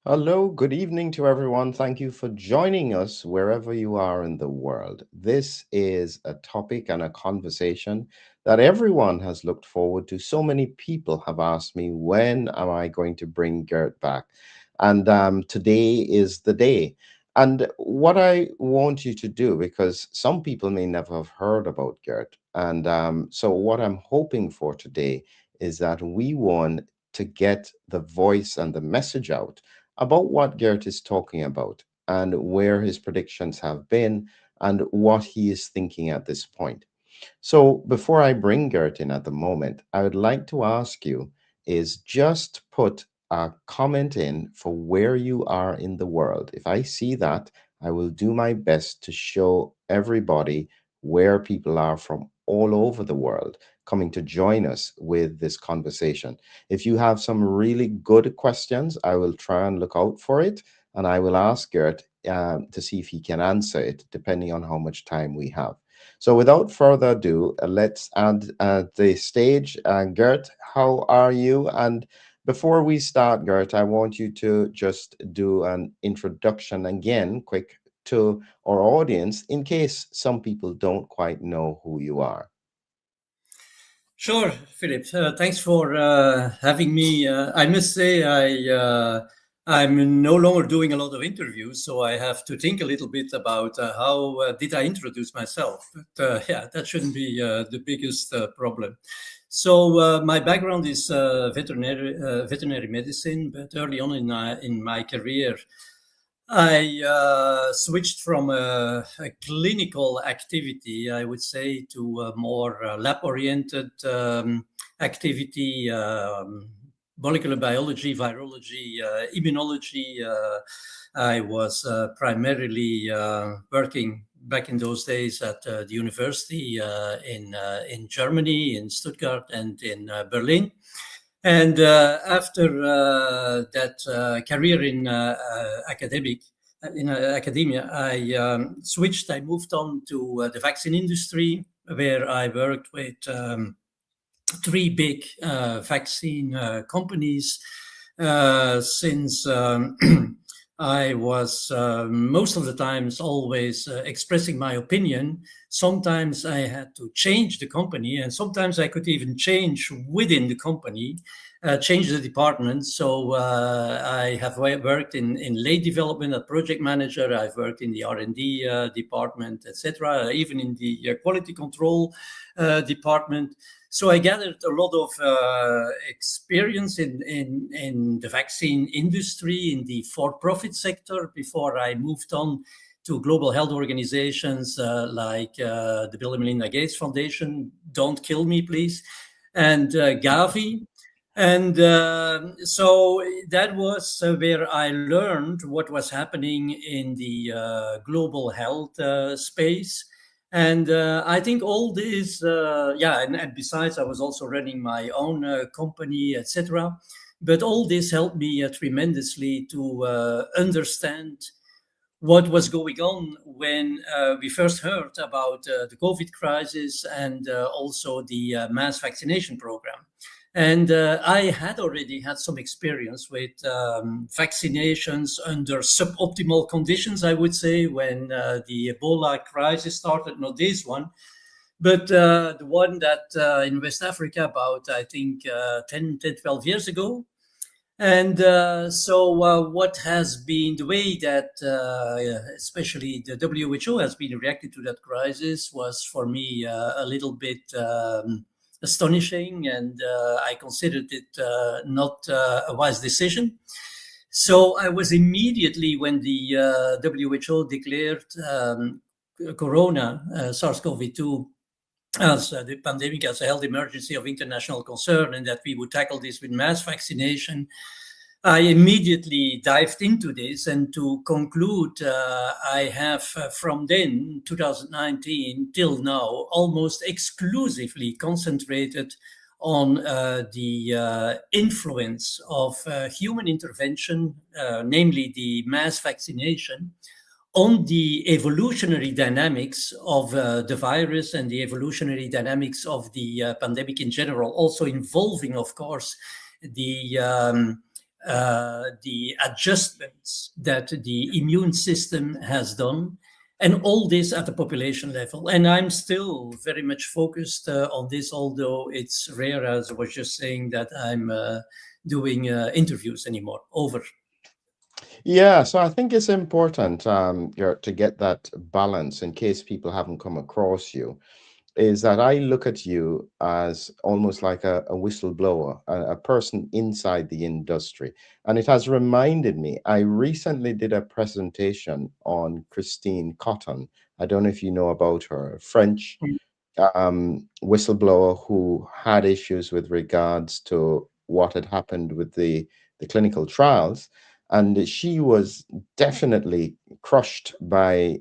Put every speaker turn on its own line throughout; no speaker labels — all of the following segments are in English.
Hello, good evening to everyone. Thank you for joining us wherever you are in the world. This is a topic and a conversation that everyone has looked forward to. So many people have asked me, when am I going to bring Gert back? And today is the day. And what I want you to do, because some people may never have heard about Gert. And so, what I'm hoping for today is that we want to get the voice and the message out about what Garrett is talking about and where his predictions have been and what he is thinking at this point. So before I bring Gert in at the moment, I would like to ask you is just put a comment in for where you are in the world. If I see that, I will do my best to show everybody where people are from all over the world coming to join us with this conversation. If you have some really good questions, I will try and look out for it and I will ask Gert to see if he can answer it, depending on how much time we have. So, without further ado, let's add the stage. Gert, how are you? And before we start, Gert, I want you to just do an introduction again, quick, to our audience, in case some people don't quite know who you are.
Sure, Philip. Thanks for having me. I must say, I'm no longer doing a lot of interviews, so I have to think a little bit about how did I introduce myself. But yeah, that shouldn't be the biggest problem. So my background is veterinary medicine, but early on in my career, I switched from a clinical activity, I would say, to a more lab-oriented activity, molecular biology, virology, immunology. I was primarily working back in those days at the university in Germany, in Stuttgart, and in Berlin. And after that career in academia, I switched. I moved on to the vaccine industry, where I worked with three big vaccine companies since I was most of the times always expressing my opinion. Sometimes I had to change the company, and sometimes I could even change within the company, change the department. So I have worked in late development as project manager. I've worked in the R&D department, etc., even in the quality control department. So I gathered a lot of experience in the vaccine industry, in the for-profit sector, before I moved on to global health organizations like the Bill and Melinda Gates Foundation, Don't Kill Me, Please, and Gavi. And so that was where I learned what was happening in the global health space. And I think all this, and besides, I was also running my own company, etc. But all this helped me tremendously to understand what was going on when we first heard about the COVID crisis and also the mass vaccination program. And I had already had some experience with vaccinations under suboptimal conditions, I would say, when the Ebola crisis started, not this one, but the one that in West Africa about, I think, 12 years ago. And what has been the way that, especially the WHO has been reacting to that crisis, was for me a little bit astonishing, and I considered it not a wise decision. So I was immediately, when the WHO declared Corona, SARS-CoV-2, as the pandemic as a health emergency of international concern, and that we would tackle this with mass vaccination, I immediately dived into this. And to conclude, I have from then, 2019, till now, almost exclusively concentrated on the influence of human intervention, namely the mass vaccination, on the evolutionary dynamics of the virus and the evolutionary dynamics of the pandemic in general, also involving, of course, the the adjustments that the immune system has done, and all this at the population level. And I'm still very much focused on this, although it's rare, as I was just saying, that I'm doing interviews anymore. Over.
Yeah, so I think it's important to get that balance in case people haven't come across you. Is that I look at you as almost like a whistleblower, a person inside the industry. And it has reminded me, I recently did a presentation on Christine Cotton. I don't know if you know about her, French whistleblower who had issues with regards to what had happened with the clinical trials. And she was definitely crushed by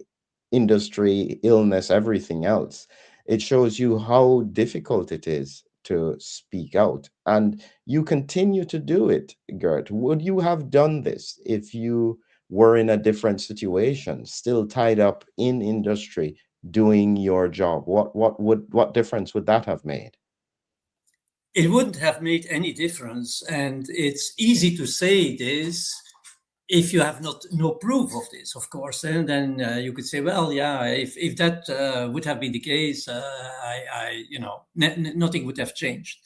industry, illness, everything else. It shows you how difficult it is to speak out. And you continue to do it, Gert. Would you have done this if you were in a different situation, still tied up in industry, doing your job? What difference would that have made?
It wouldn't have made any difference. And it's easy to say this if you have no proof of this, of course. And then you could say, well, yeah, if that would have been the case, nothing would have changed.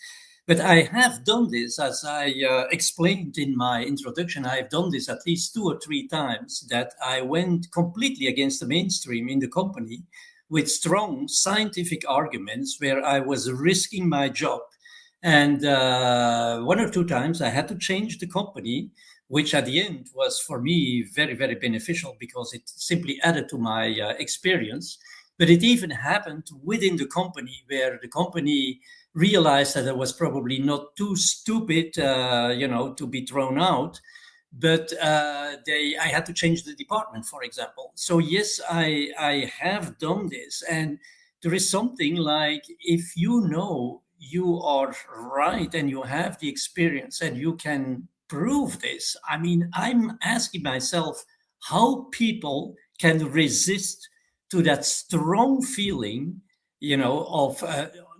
But I have done this, as I explained in my introduction. I've done this at least 2 or 3 times, that I went completely against the mainstream in the company with strong scientific arguments where I was risking my job. And 1 or 2 times I had to change the company, which at the end was for me very, very beneficial because it simply added to my experience. But it even happened within the company, where the company realized that I was probably not too stupid, to be thrown out. But I had to change the department, for example. So yes, I have done this. And there is something like, if you know you are right and you have the experience and you can prove this. I mean, I'm asking myself how people can resist to that strong feeling, of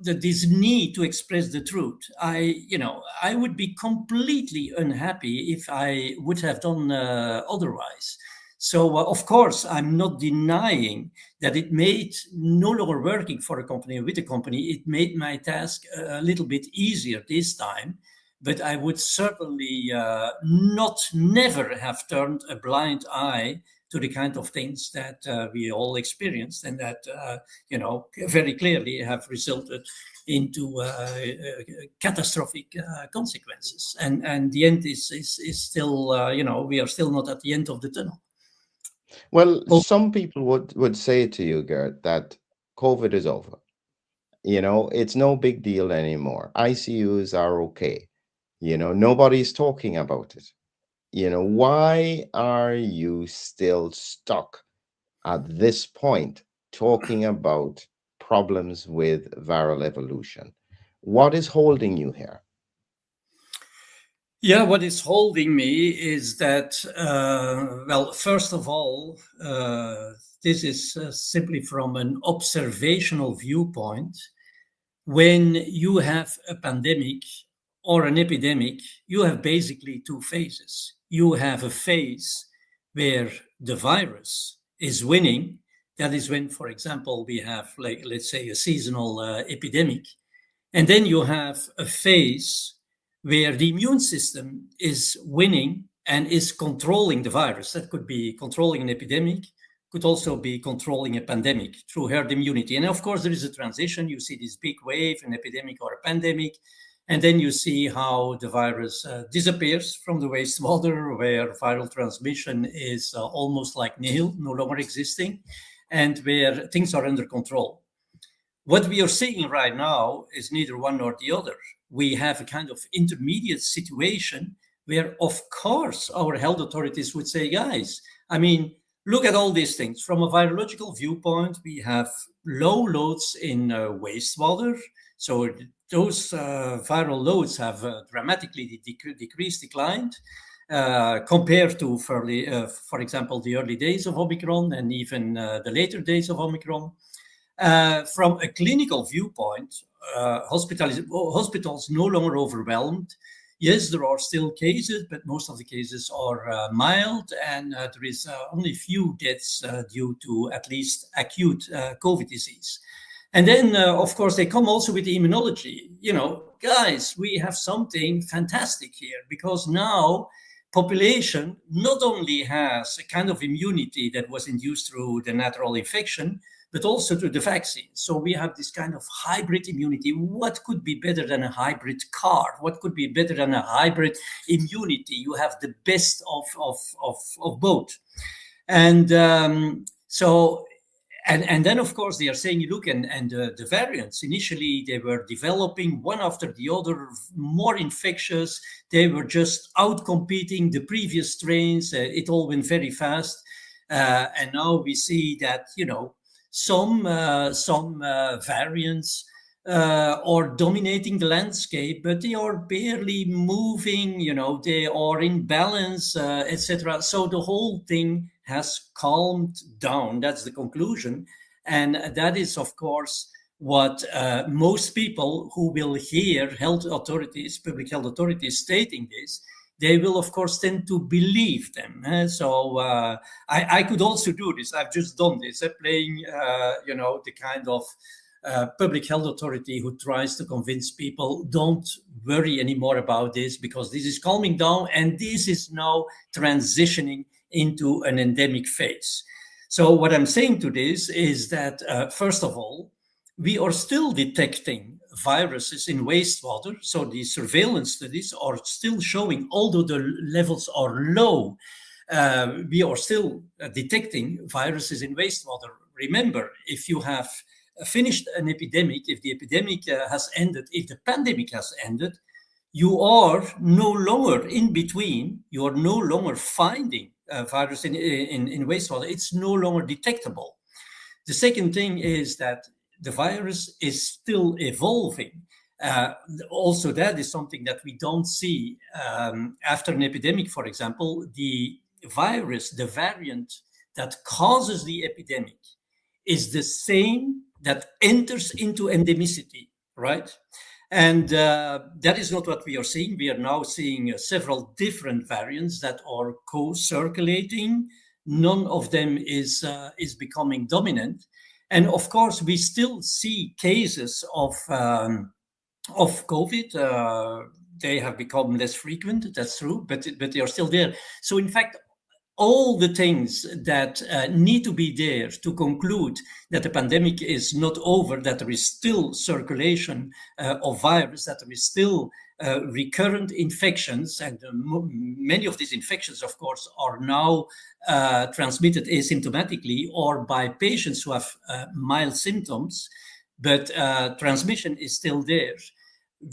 this need to express the truth. I would be completely unhappy if I would have done otherwise. So, of course, I'm not denying that it made no longer working for a company, with a company, it made my task a little bit easier this time. But I would certainly never have turned a blind eye to the kind of things that we all experienced, and that, very clearly have resulted into catastrophic consequences. And the end is still, we are still not at the end of the tunnel.
Well, some people would say to you, Gert, that COVID is over. It's no big deal anymore. ICUs are okay. Nobody's talking about it. Why are you still stuck at this point talking about problems with viral evolution? What is holding you here?
Yeah, what is holding me is that, first of all, this is simply from an observational viewpoint. When you have a pandemic or an epidemic, you have basically 2 phases. You have a phase where the virus is winning. That is when, for example, we have, like, let's say, a seasonal epidemic. And then you have a phase where the immune system is winning and is controlling the virus. That could be controlling an epidemic, could also be controlling a pandemic through herd immunity. And of course, there is a transition. You see this big wave, an epidemic or a pandemic, and then you see how the virus disappears from the wastewater, where viral transmission is almost like nihil, no longer existing, and where things are under control. What we are seeing right now is neither one nor the other. We have a kind of intermediate situation where, of course, our health authorities would say, guys, I mean, look at all these things. From a virological viewpoint, we have low loads in wastewater. So those viral loads have dramatically declined compared to, for example, the early days of Omicron and even the later days of Omicron. From a clinical viewpoint, hospitals no longer overwhelmed. Yes, there are still cases, but most of the cases are mild, and there is only few deaths due to at least acute COVID disease. And then, of course, they come also with the immunology. Guys, we have something fantastic here, because now population not only has a kind of immunity that was induced through the natural infection, but also through the vaccine. So we have this kind of hybrid immunity. What could be better than a hybrid car? What could be better than a hybrid immunity? You have the best of both. And so and then, of course, they are saying, look, and the variants, initially, they were developing one after the other, more infectious. They were just outcompeting the previous strains. It all went very fast. And now we see that, some variants are dominating the landscape, but they are barely moving, they are in balance, etc. So the whole thing has calmed down. That's the conclusion. And that is, of course, what most people who will hear public health authorities stating this, they will, of course, tend to believe them. So I could also do this. I've just done this, playing, the kind of public health authority who tries to convince people, don't worry anymore about this, because this is calming down and this is now transitioning into an endemic phase. So what I'm saying to this is that, first of all, we are still detecting viruses in wastewater. So the surveillance studies are still showing, although the levels are low, we are still detecting viruses in wastewater. Remember, if you have finished an epidemic, if the epidemic has ended, if the pandemic has ended, you are no longer in between, you are no longer finding virus in wastewater. It's no longer detectable. The second thing is that the virus is still evolving. Also, that is something that we don't see after an epidemic, for example. The virus, the variant that causes the epidemic, is the same that enters into endemicity, right? And that is not what we are seeing. We are now seeing several different variants that are co-circulating. None of them is becoming dominant. And of course, we still see cases of COVID. They have become less frequent, that's true, but they are still there. So in fact, all the things that need to be there to conclude that the pandemic is not over, that there is still circulation of virus, that there is still recurrent infections, and many of these infections, of course, are now transmitted asymptomatically or by patients who have mild symptoms, but transmission is still there.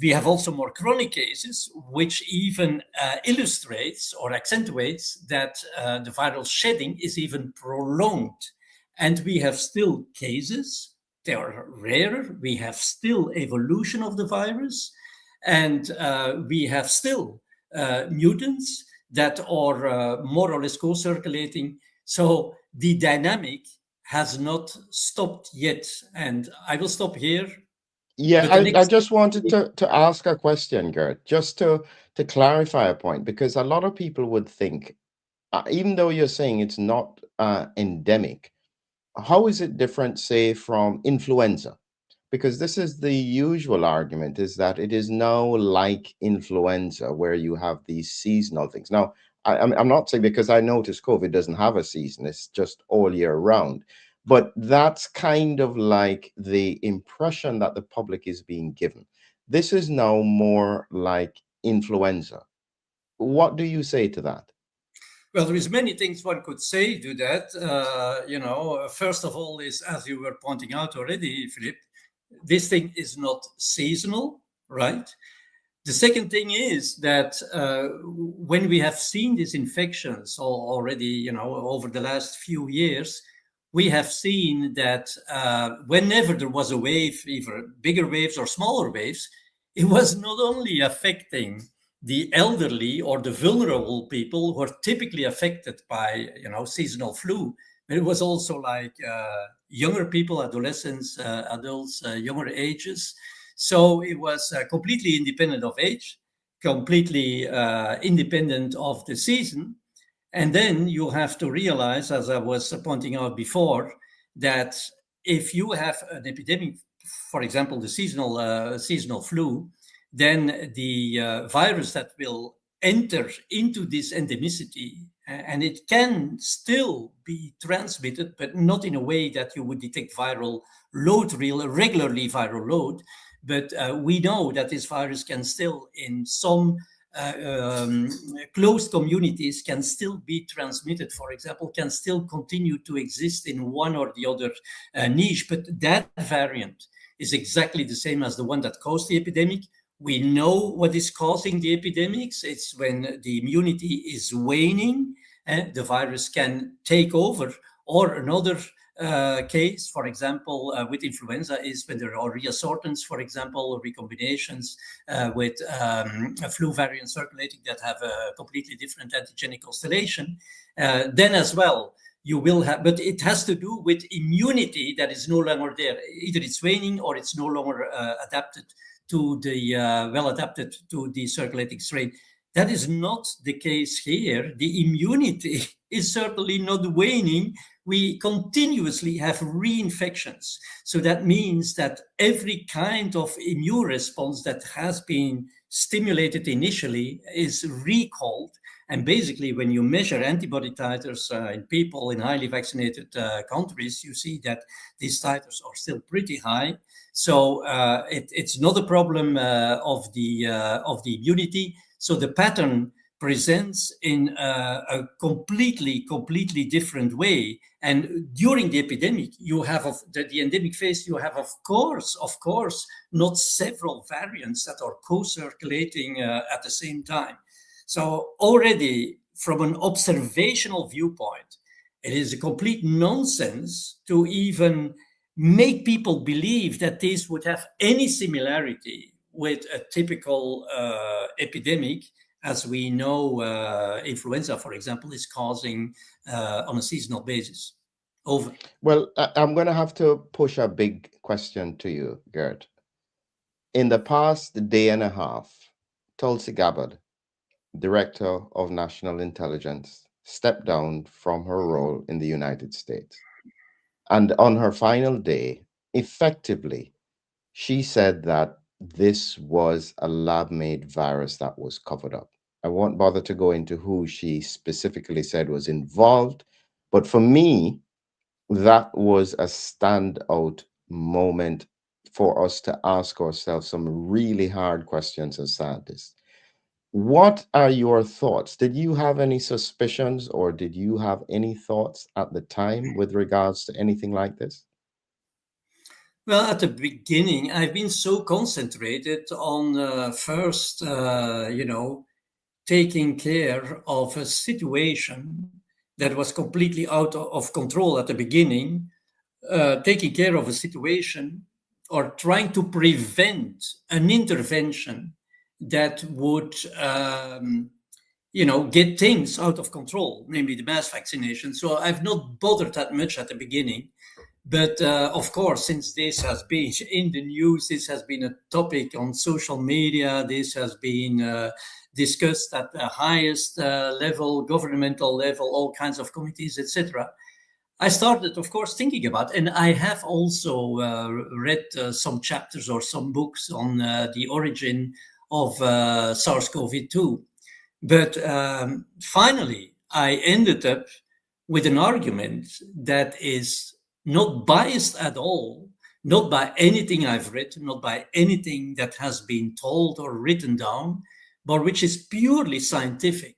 We have also more chronic cases, which even illustrates or accentuates that the viral shedding is even prolonged. And we have still cases, they are rarer, we have still evolution of the virus, and we have still mutants that are more or less co-circulating. So the dynamic has not stopped yet. And I will stop here.
Yeah,
But the
I
next
just wanted to ask a question, Gert, just to clarify a point, because a lot of people would think, even though you're saying it's not endemic, how is it different, say, from influenza? Because this is the usual argument, is that it is now like influenza, where you have these seasonal things. Now, I'm not saying, because I notice COVID doesn't have a season, it's just all year round. But that's kind of like the impression that the public is being given. This is now more like influenza. What do you say to that?
Well, there is many things one could say to that. First of all, is, as you were pointing out already, Philip, this thing is not seasonal, right? The second thing is that when we have seen these infections already, over the last few years, we have seen that whenever there was a wave, either bigger waves or smaller waves, it was not only affecting the elderly or the vulnerable people who are typically affected by, seasonal flu, but it was also like younger people, adolescents, adults, younger ages. So it was completely independent of age. completely independent of the season. And then you have to realize, as I was pointing out before, that if you have an epidemic, for example, the seasonal flu, then the virus that will enter into this endemicity, and it can still be transmitted, but not in a way that you would detect viral load, regularly viral load. But we know that this virus can still, in some closed communities, can still be transmitted, for example, can still continue to exist in one or the other niche. But that variant is exactly the same as the one that caused the epidemic. We know what is causing the epidemics. It's when the immunity is waning, and the virus can take over. Or another case, for example, with influenza, is when there are reassortants, for example, or recombinations with a flu variant circulating that have a completely different antigenic constellation. Then as well, you will have, but it has to do with immunity that is no longer there. Either it's waning or it's no longer adapted to the well adapted to the circulating strain. That is not the case here. The immunity is certainly not waning. We continuously have reinfections. So that means that every kind of immune response that has been stimulated initially is recalled. And basically, when you measure antibody titers in people in highly vaccinated countries, you see that these titers are still pretty high. So it's not a problem of the immunity. So the pattern presents in a completely different way. And during the epidemic, you have the endemic phase, you have, of course, not several variants that are co-circulating at the same time. So already from an observational viewpoint, it is a complete nonsense to even make people believe that this would have any similarity with a typical epidemic, as we know influenza, for example, is causing on a seasonal basis. Over.
Well, I'm going to have to push a big question to you, Gert. In the past day and a half, Tulsi Gabbard, Director of National Intelligence, stepped down from her role in the United States. And on her final day, effectively, she said that this was a lab-made virus that was covered up. I won't bother to go into who she specifically said was involved, but for me, that was a standout moment for us to ask ourselves some really hard questions as scientists. What are your thoughts? Did you have any suspicions or did you have any thoughts at the time with regards to anything like this?
Well, at the beginning, I've been so concentrated on first, taking care of a situation that was completely out of control at the beginning, taking care of a situation or trying to prevent an intervention that would, get things out of control, namely the mass vaccination. So I've not bothered that much at the beginning. But of course, since this has been in the news, this has been a topic on social media, this has been discussed at the highest level, governmental level, all kinds of committees, etc. I started, of course, thinking about, and I have also read some chapters or some books on the origin of SARS-CoV-2. But finally, I ended up with an argument that is not biased at all, not by anything I've read, not by anything that has been told or written down, but which is purely scientific.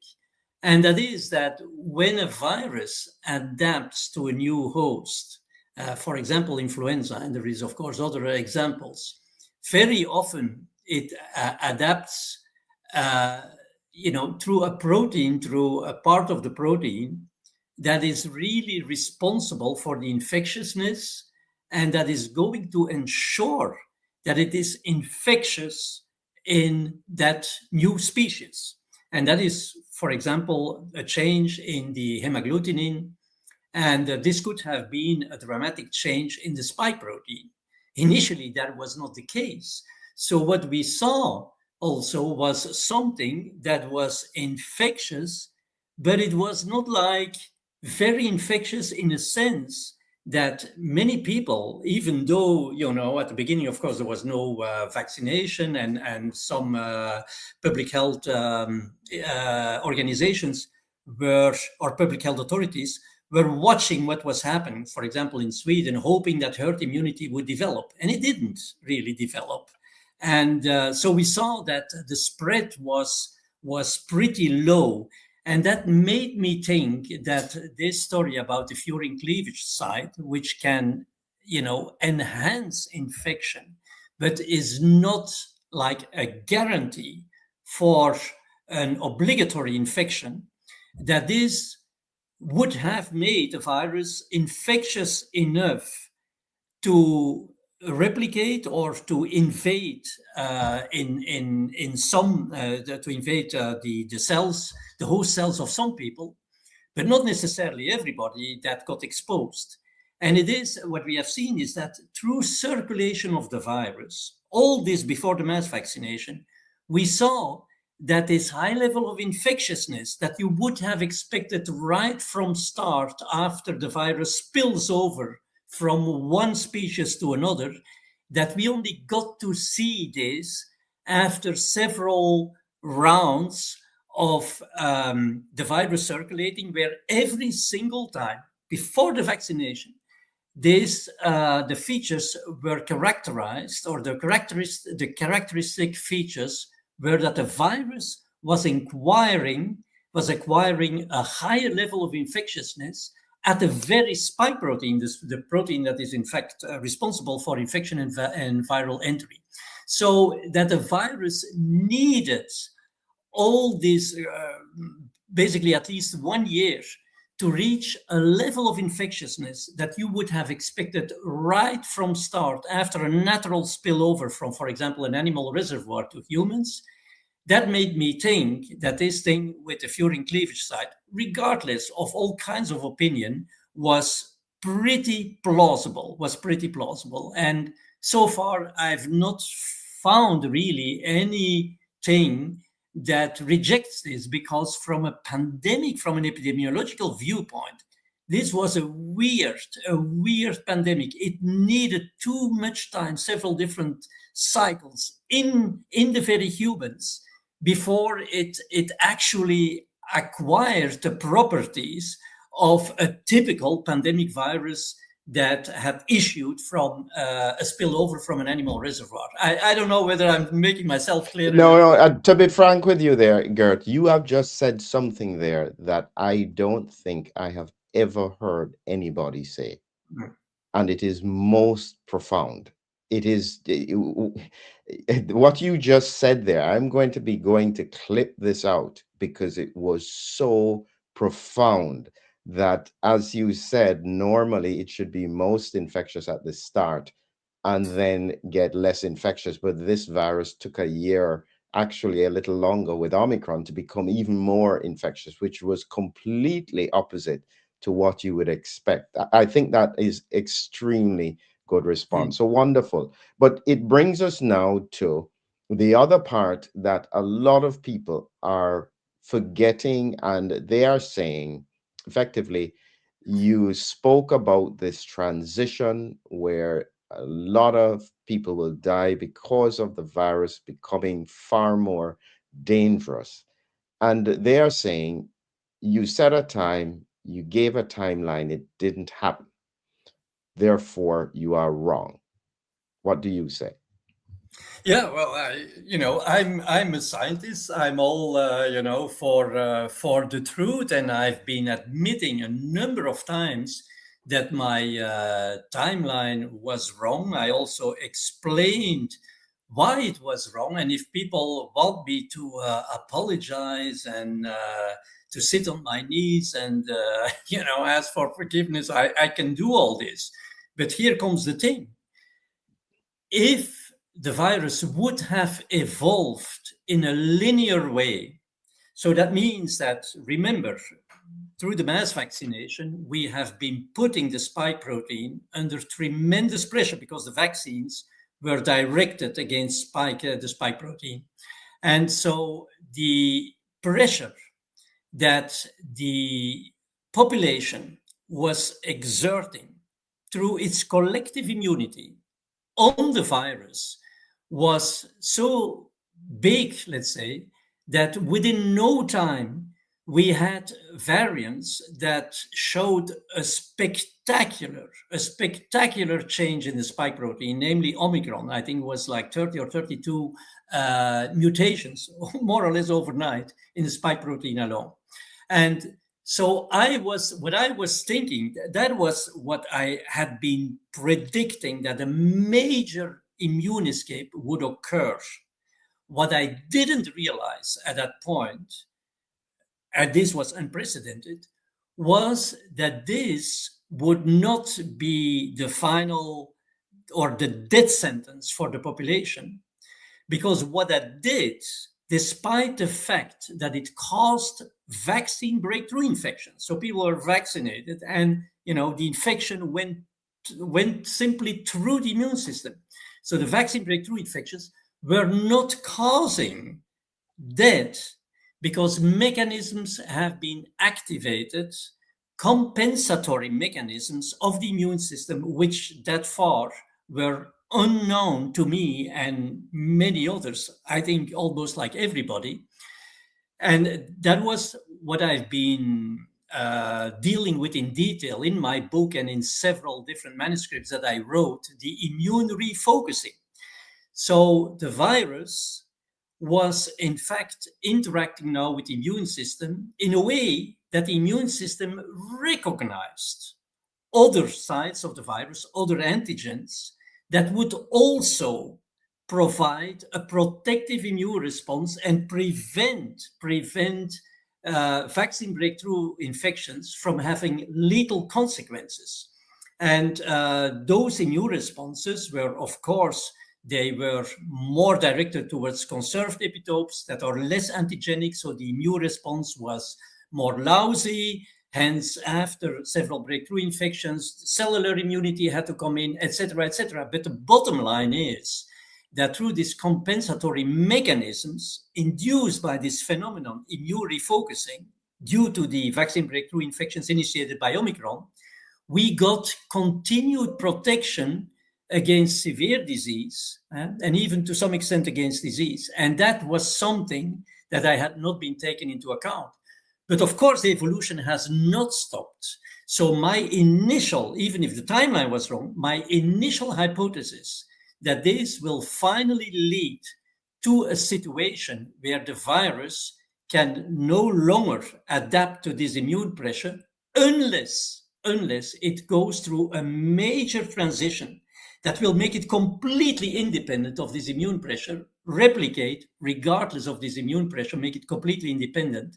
And that is that when a virus adapts to a new host, for example, influenza, and there is, of course, other examples, very often it adapts, through a protein, through a part of the protein that is really responsible for the infectiousness and that is going to ensure that it is infectious in that new species. And that is, for example, a change in the hemagglutinin. And this could have been a dramatic change in the spike protein. Initially, that was not the case. So what we saw also was something that was infectious, but it was not like very infectious in a sense that many people, even though, at the beginning, of course, there was no vaccination, and some public health organizations or public health authorities were watching what was happening, for example, in Sweden, hoping that herd immunity would develop. And it didn't really develop. And so we saw that the spread was pretty low. And that made me think that this story about the furin cleavage site, which can, enhance infection, but is not like a guarantee for an obligatory infection, that this would have made the virus infectious enough to replicate or to invade in some to invade the cells, the host cells of some people, but not necessarily everybody that got exposed. And it is what we have seen is that through circulation of the virus, all this before the mass vaccination, we saw that this high level of infectiousness that you would have expected right from start after the virus spills over from one species to another, that we only got to see this after several rounds of the virus circulating, where every single time before the vaccination, the features were characterized, or the characteristic features were that the virus was acquiring a higher level of infectiousness at the very spike protein, the protein that is in fact responsible for infection and viral entry. So that the virus needed all this, basically at least 1 year, to reach a level of infectiousness that you would have expected right from start after a natural spillover from, for example, an animal reservoir to humans. That made me think that this thing with the furin cleavage site, regardless of all kinds of opinion, was pretty plausible. And so far, I've not found really anything that rejects this, because from an epidemiological viewpoint, this was a weird pandemic. It needed too much time, several different cycles in the very humans, before it actually acquired the properties of a typical pandemic virus that had issued from a spillover from an animal reservoir. I don't know whether I'm making myself clear.
No. To be frank with you there, Gert, you have just said something there that I don't think I have ever heard anybody say. And it is most profound. It is what you just said there. I'm going to clip this out because it was so profound that, as you said, normally it should be most infectious at the start and then get less infectious. But this virus took a year, actually a little longer with Omicron, to become even more infectious, which was completely opposite to what you would expect. I think that is extremely good response. So wonderful. But it brings us now to the other part that a lot of people are forgetting, and they are saying, effectively, you spoke about this transition where a lot of people will die because of the virus becoming far more dangerous. And they are saying, you set a time, you gave a timeline, it didn't happen. Therefore, you are wrong. What do you say?
Yeah, well, I'm a scientist. I'm all for the truth, and I've been admitting a number of times that my timeline was wrong. I also explained why it was wrong, and if people want me to apologize and to sit on my knees and ask for forgiveness, I can do all this. But here comes the thing: if the virus would have evolved in a linear way, so that means that, remember, through the mass vaccination, we have been putting the spike protein under tremendous pressure because the vaccines were directed against the spike protein. And so the pressure that the population was exerting through its collective immunity on the virus was so big, let's say, that within no time we had variants that showed a spectacular change in the spike protein, namely Omicron. I think it was like 30 or 32 mutations, more or less overnight, in the spike protein alone. And so what I was thinking, that was what I had been predicting, that a major immune escape would occur. What I didn't realize at that point, and this was unprecedented, was that this would not be the final or the death sentence for the population, because what that did, despite the fact that it caused vaccine breakthrough infections, so people were vaccinated and the infection went simply through the immune system. So the vaccine breakthrough infections were not causing death because mechanisms have been activated, compensatory mechanisms of the immune system, which that far were unknown to me and many others, I think almost like everybody. And that was what I've been dealing with in detail in my book and in several different manuscripts that I wrote, the immune refocusing. So the virus was in fact interacting now with the immune system in a way that the immune system recognized other sides of the virus, other antigens that would also provide a protective immune response and prevent vaccine breakthrough infections from having lethal consequences. And those immune responses were, of course, they were more directed towards conserved epitopes that are less antigenic, so the immune response was more lousy. Hence, after several breakthrough infections, cellular immunity had to come in, etc., etc. But the bottom line is that through these compensatory mechanisms induced by this phenomenon, immune refocusing, due to the vaccine breakthrough infections initiated by Omicron, we got continued protection against severe disease, and even to some extent against disease. And that was something that I had not been taken into account. But of course, the evolution has not stopped. So my initial, even if the timeline was wrong, my initial hypothesis that this will finally lead to a situation where the virus can no longer adapt to this immune pressure unless it goes through a major transition that will make it completely independent of this immune pressure, replicate regardless of this immune pressure, make it completely independent,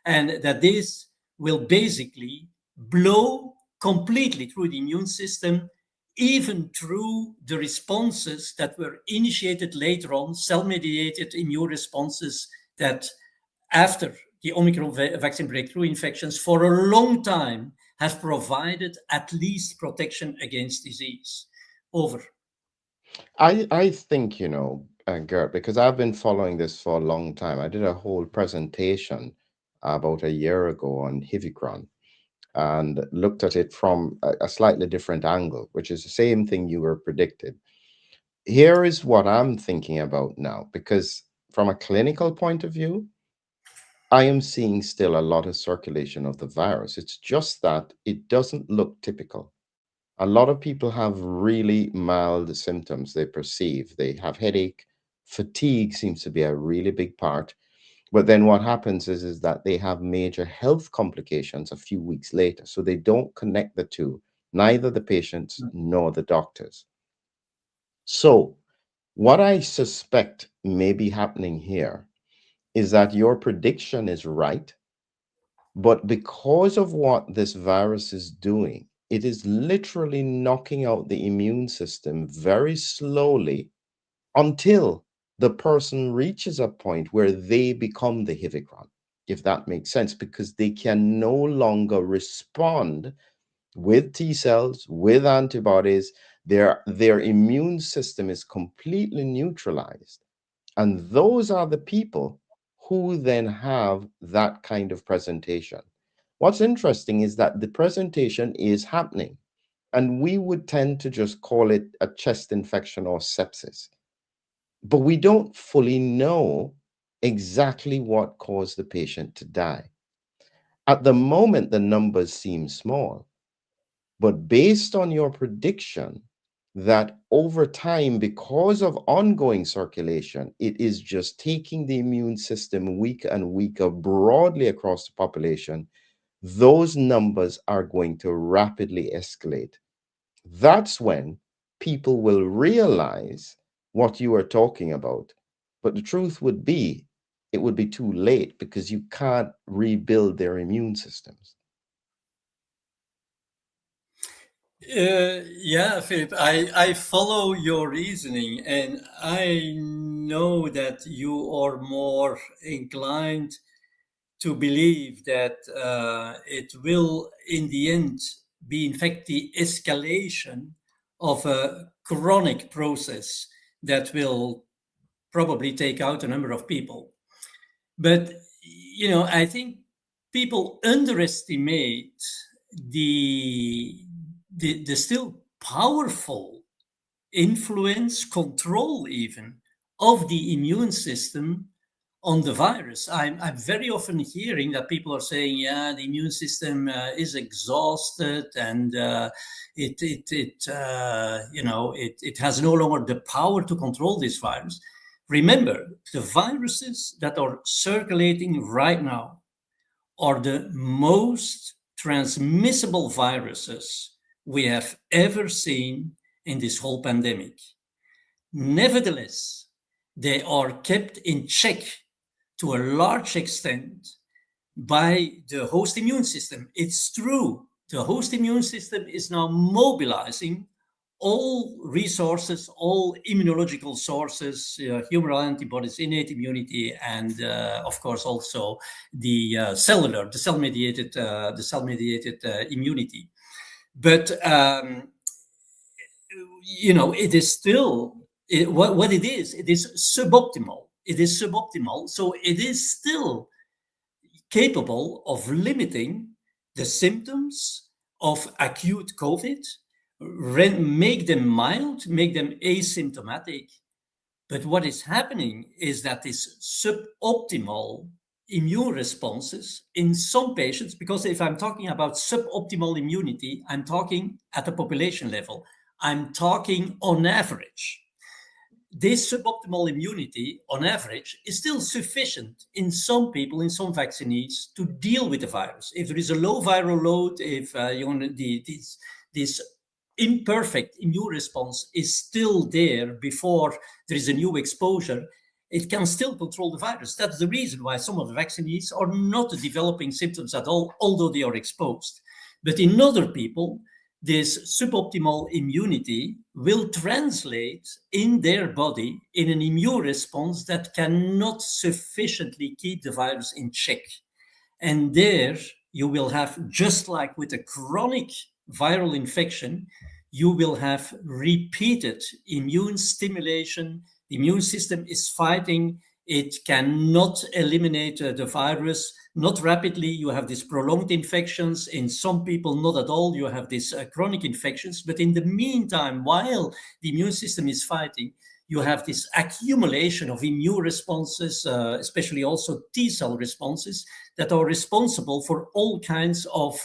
and that this will basically blow completely through the immune system, even through the responses that were initiated later on, cell-mediated immune responses that after the Omicron vaccine breakthrough infections for a long time have provided at least protection against disease. Over.
I think, Gert, because I've been following this for a long time. I did a whole presentation about a year ago on Hivicron and looked at it from a slightly different angle, which is the same thing you were predicted. Here is what I'm thinking about now, because from a clinical point of view, I am seeing still a lot of circulation of the virus. It's just that it doesn't look typical. A lot of people have really mild symptoms they perceive. They have headache, fatigue seems to be a really big part. But then what happens is that they have major health complications a few weeks later. So they don't connect the two, neither the patients nor the doctors. So what I suspect may be happening here is that your prediction is right. But because of what this virus is doing, it is literally knocking out the immune system very slowly until the person reaches a point where they become the Hivicron, if that makes sense, because they can no longer respond with T cells, with antibodies. Their immune system is completely neutralized. And those are the people who then have that kind of presentation. What's interesting is that the presentation is happening, and we would tend to just call it a chest infection or sepsis. But we don't fully know exactly what caused the patient to die. At the moment, the numbers seem small, but based on your prediction that over time, because of ongoing circulation, it is just taking the immune system weaker and weaker broadly across the population, those numbers are going to rapidly escalate. That's when people will realize what you are talking about. But the truth would be, it would be too late because you can't rebuild their immune systems.
Yeah, Philip, I follow your reasoning, and I know that you are more inclined to believe that it will, in the end, be in fact the escalation of a chronic process that will probably take out a number of people. But, I think people underestimate the, the still powerful influence, control even, of the immune system on the virus. I'm very often hearing that people are saying, yeah, the immune system is exhausted, and it has no longer the power to control this virus. Remember, the viruses that are circulating right now are the most transmissible viruses we have ever seen in this whole pandemic. Nevertheless, they are kept in check to a large extent by the host immune system. It's true, the host immune system is now mobilizing all resources, all immunological sources, humoral antibodies, innate immunity, and of course also the cell-mediated immunity. But it is still what it is. It is suboptimal. It is suboptimal. So it is still capable of limiting the symptoms of acute COVID, make them mild, make them asymptomatic. But what is happening is that this suboptimal immune responses in some patients, because if I'm talking about suboptimal immunity, I'm talking at the population level, I'm talking on average. This suboptimal immunity, on average, is still sufficient in some people, in some vaccinees, to deal with the virus. If there is a low viral load, if this imperfect immune response is still there before there is a new exposure, it can still control the virus. That's the reason why some of the vaccinees are not developing symptoms at all, although they are exposed. But in other people, this suboptimal immunity will translate in their body in an immune response that cannot sufficiently keep the virus in check. And there you will have, just like with a chronic viral infection, you will have repeated immune stimulation. The immune system is fighting. It cannot eliminate the virus, not rapidly. You have these prolonged infections. In some people, not at all. You have these chronic infections. But in the meantime, while the immune system is fighting, you have this accumulation of immune responses, especially also T-cell responses, that are responsible for all kinds of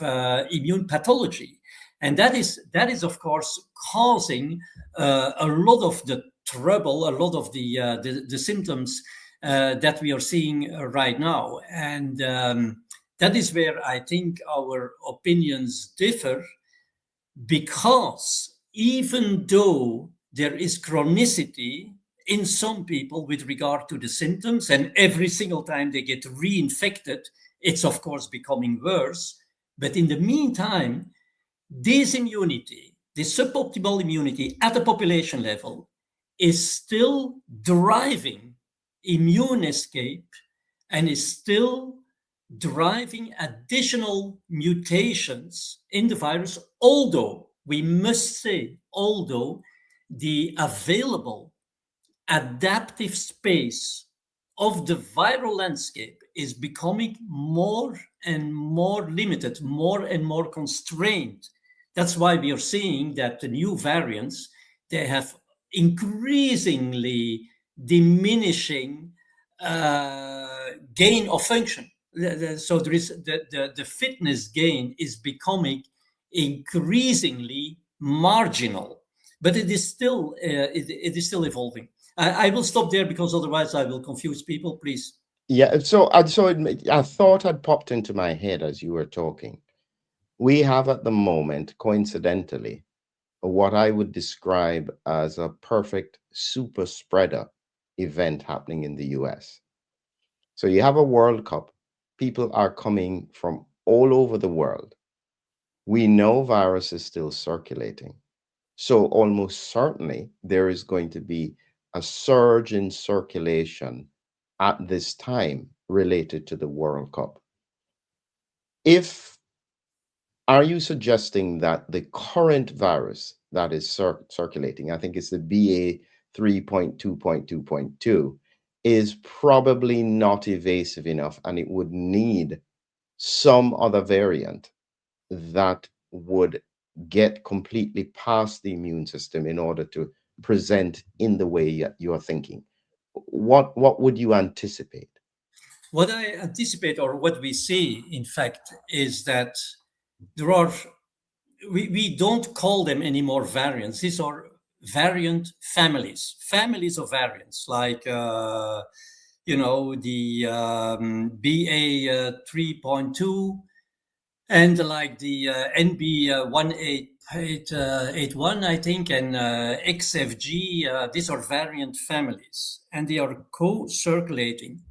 immune pathology. And that is, of course, causing a lot of the trouble, a lot of the symptoms that we are seeing right now. And that is where I think our opinions differ, because even though there is chronicity in some people with regard to the symptoms, and every single time they get reinfected, it's of course becoming worse. But in the meantime, this immunity, this suboptimal immunity at the population level, is still driving immune escape and is still driving additional mutations in the virus, although we must say, although the available adaptive space of the viral landscape is becoming more and more limited, more and more constrained. That's why we are seeing that the new variants, they have increasingly diminishing gain of function. So there is the fitness gain is becoming increasingly marginal, but it is still it is still evolving. I will stop there because otherwise I will confuse people. Please.
Yeah, a thought had popped into my head as you were talking. We have at the moment, coincidentally, what I would describe as a perfect super spreader event happening in the US. So you have a World Cup. People are coming from all over the world. We know virus is still circulating. So almost certainly there is going to be a surge in circulation at this time related to the World Cup. If Are you suggesting that the current virus that is circulating, I think it's the BA 3.2.2.2, is probably not evasive enough and it would need some other variant that would get completely past the immune system in order to present in the way you're thinking? What would you anticipate?
What I anticipate, or what we see, in fact, is that there are, we don't call them anymore variants. These are variant families of variants, like, the BA 3.2 and like the NB 18881, I think, and XFG. These are variant families, and they are co-circulating.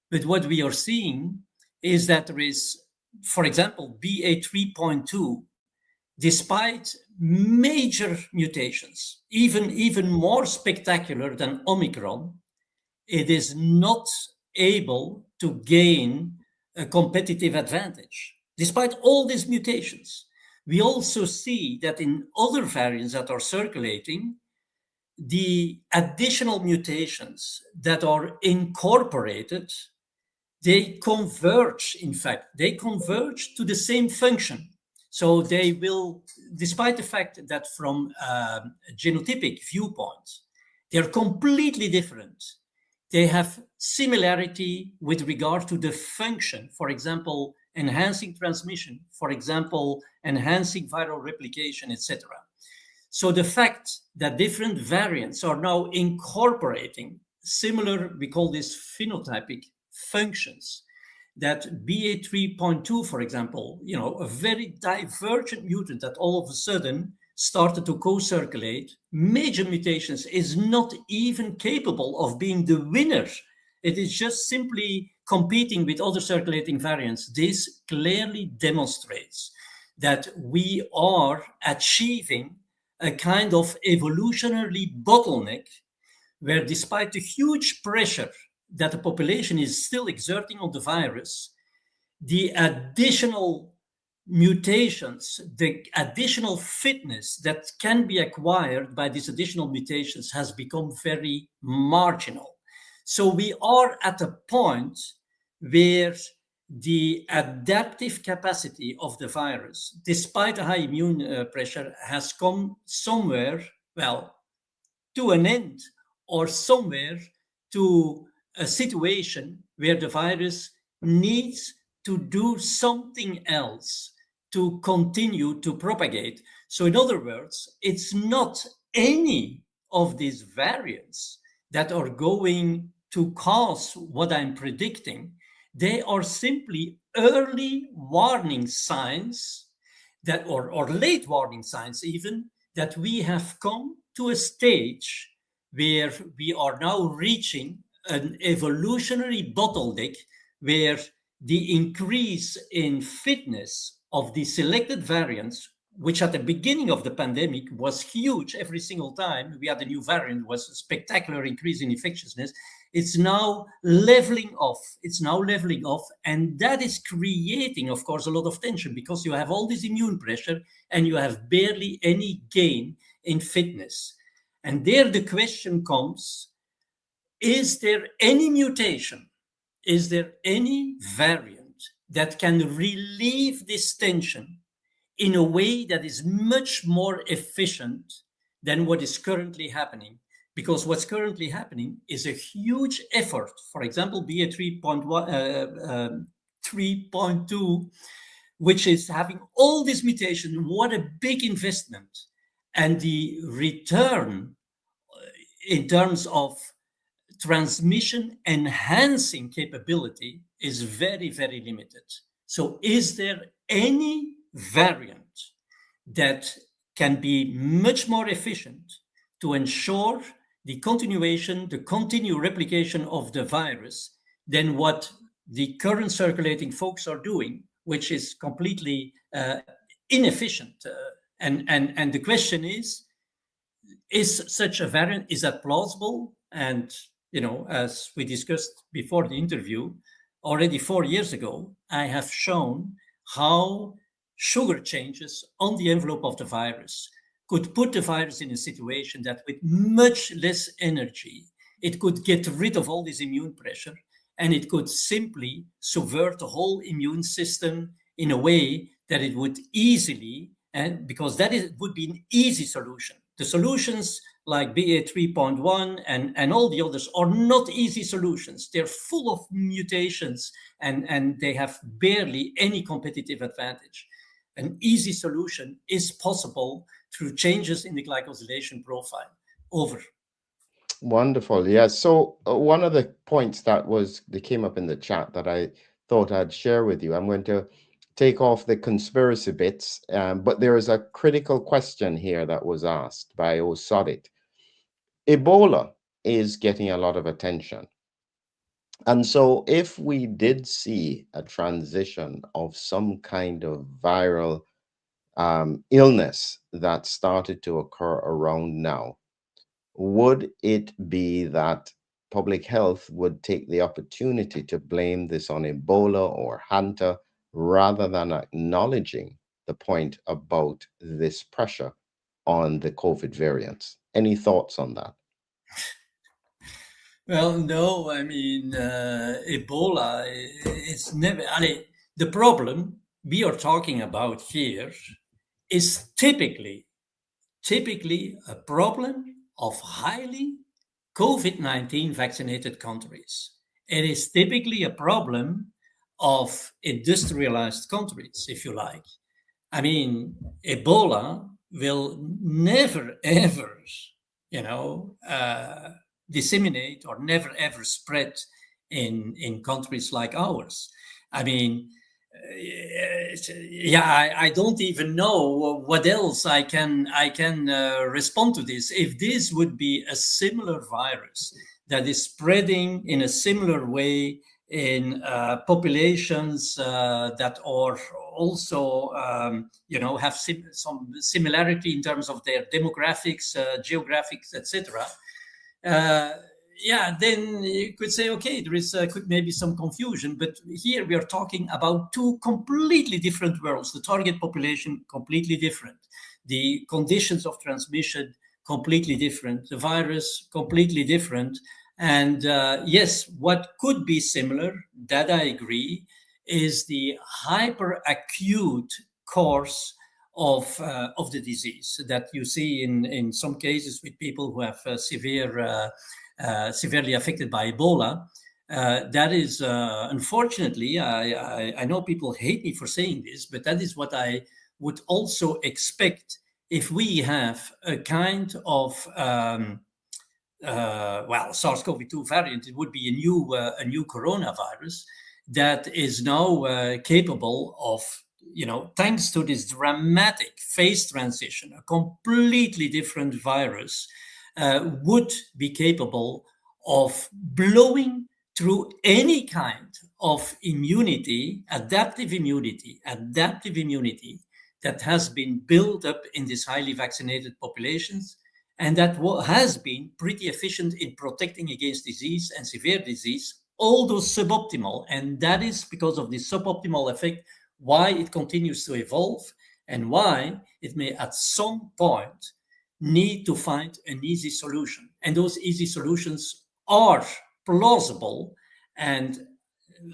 But what we are seeing is that there is, for example, BA 3.2, despite major mutations, even more spectacular than Omicron, it is not able to gain a competitive advantage. Despite all these mutations, we also see that in other variants that are circulating, the additional mutations that are incorporated, they converge, in fact, they converge to the same function. So they will, despite the fact that from a genotypic viewpoint, they're completely different. They have similarity with regard to the function, for example, enhancing transmission, for example, enhancing viral replication, etc. So the fact that different variants are now incorporating similar, we call this phenotypic functions, that BA 3.2, for example, a very divergent mutant that all of a sudden started to co-circulate, major mutations, is not even capable of being the winner. It is just simply competing with other circulating variants. This clearly demonstrates that we are achieving a kind of evolutionary bottleneck where, despite the huge pressure that the population is still exerting on the virus, the additional mutations, the additional fitness that can be acquired by these additional mutations has become very marginal. So we are at a point where the adaptive capacity of the virus, despite a high immune pressure, has come somewhere, well, to an end, or somewhere to a situation where the virus needs to do something else to continue to propagate. So in other words, it's not any of these variants that are going to cause what I'm predicting. They are simply early warning signs that, or late warning signs even, that we have come to a stage where we are now reaching an evolutionary bottleneck where the increase in fitness of the selected variants, which at the beginning of the pandemic was huge every single time we had a new variant, was a spectacular increase in infectiousness. It's now leveling off. And that is creating, of course, a lot of tension because you have all this immune pressure and you have barely any gain in fitness. And there the question comes, is there any mutation? Is there any variant that can relieve this tension in a way that is much more efficient than what is currently happening? Because what's currently happening is a huge effort. For example, BA 3.2, which is having all this mutation. What a big investment. And the return in terms of transmission enhancing capability is very, very limited. So is there any variant that can be much more efficient to ensure the continuation, the continued replication of the virus than what the current circulating folks are doing, which is completely inefficient? And the question is such a variant, is that plausible? And, as we discussed before the interview, already 4 years ago, I have shown how sugar changes on the envelope of the virus could put the virus in a situation that with much less energy, it could get rid of all this immune pressure, and it could simply subvert the whole immune system in a way that it would easily, and because would be an easy solution. The solutions like BA 3.1 and all the others are not easy solutions. They're full of mutations and they have barely any competitive advantage. An easy solution is possible through changes in the glycosylation profile. Over.
Wonderful. Yeah. So one of the points that came up in the chat that I thought I'd share with you, I'm going to take off the conspiracy bits, but there is a critical question here that was asked by Osodit. Ebola is getting a lot of attention. And so if we did see a transition of some kind of viral illness that started to occur around now, would it be that public health would take the opportunity to blame this on Ebola or Hanta rather than acknowledging the point about this pressure on the COVID variants? Any thoughts on that?
Well, no, I mean, Ebola is never, the problem we are talking about here is typically a problem of highly COVID-19 vaccinated countries. It is typically a problem of industrialized countries, if you like. I mean, Ebola will never, ever, disseminate or never, ever spread in countries like ours. I mean, I don't even know what else I can respond to this. If this would be a similar virus that is spreading in a similar way in populations that are also, have some similarity in terms of their demographics, geographics, etc. Then you could say, okay, there is could maybe some confusion, but here we are talking about two completely different worlds. The target population, completely different. The conditions of transmission, completely different. The virus, completely different. And yes, what could be similar, that I agree, is the hyperacute course of the disease that you see in some cases with people who have severely affected by Ebola. That is, unfortunately, I know people hate me for saying this, but that is what I would also expect if we have a kind of SARS-CoV-2 variant. It would be a new coronavirus that is now capable of, thanks to this dramatic phase transition, a completely different virus would be capable of blowing through any kind of immunity, adaptive immunity that has been built up in these highly vaccinated populations, and that has been pretty efficient in protecting against disease and severe disease, although suboptimal. And that is because of the suboptimal effect why it continues to evolve and why it may at some point need to find an easy solution. And those easy solutions are plausible. And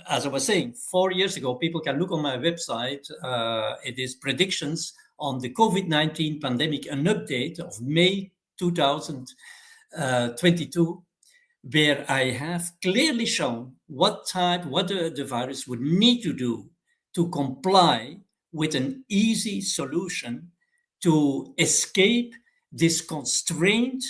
as I was saying, 4 years ago, people can look on my website. It is predictions on the COVID-19 pandemic, an update of May 2022, where I have clearly shown what the virus would need to do to comply with an easy solution to escape this constrained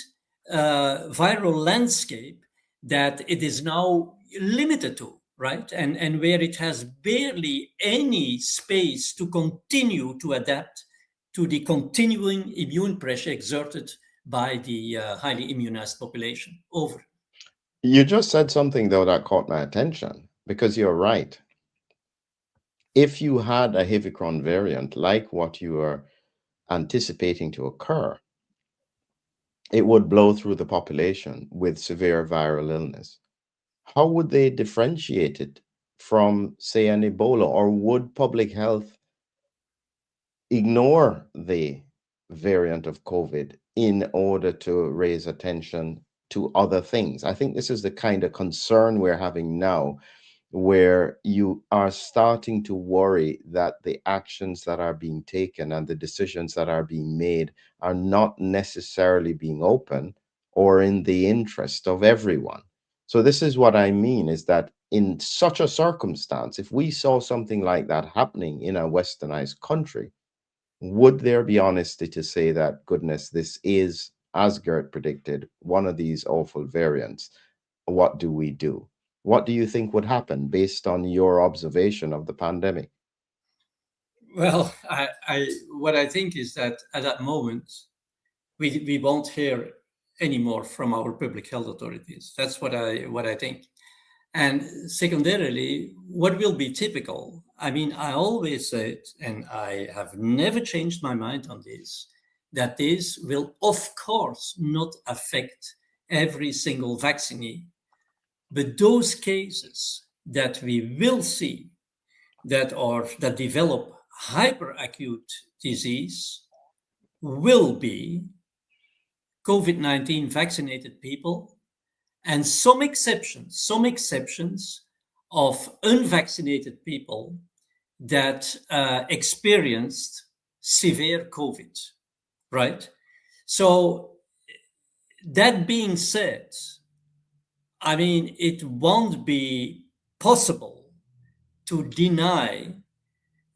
viral landscape that it is now limited to, right? And where it has barely any space to continue to adapt to the continuing immune pressure exerted by the highly immunized population. Over.
You just said something, though, that caught my attention because you're right. If you had a Hivicron variant like what you are anticipating to occur, it would blow through the population with severe viral illness. How would they differentiate it from, say, an Ebola? Or would public health ignore the variant of COVID in order to raise attention to other things? I think this is the kind of concern we're having now, where you are starting to worry that the actions that are being taken and the decisions that are being made are not necessarily being open or in the interest of everyone. So this is what I mean, is that in such a circumstance, if we saw something like that happening in a westernized country, would there be honesty to say that, goodness, this is, as Gert predicted, one of these awful variants? What do we do? What do you think would happen based on your observation of the pandemic?
Well, what I think is that at that moment, we won't hear anymore from our public health authorities. That's what I think. And secondarily, what will be typical? I mean, I always said, and I have never changed my mind on this, that this will, of course, not affect every single vaccinee. But those cases that we will see that develop hyperacute disease will be COVID-19 vaccinated people, and some exceptions of unvaccinated people that experienced severe COVID, right? So that being said, I mean, it won't be possible to deny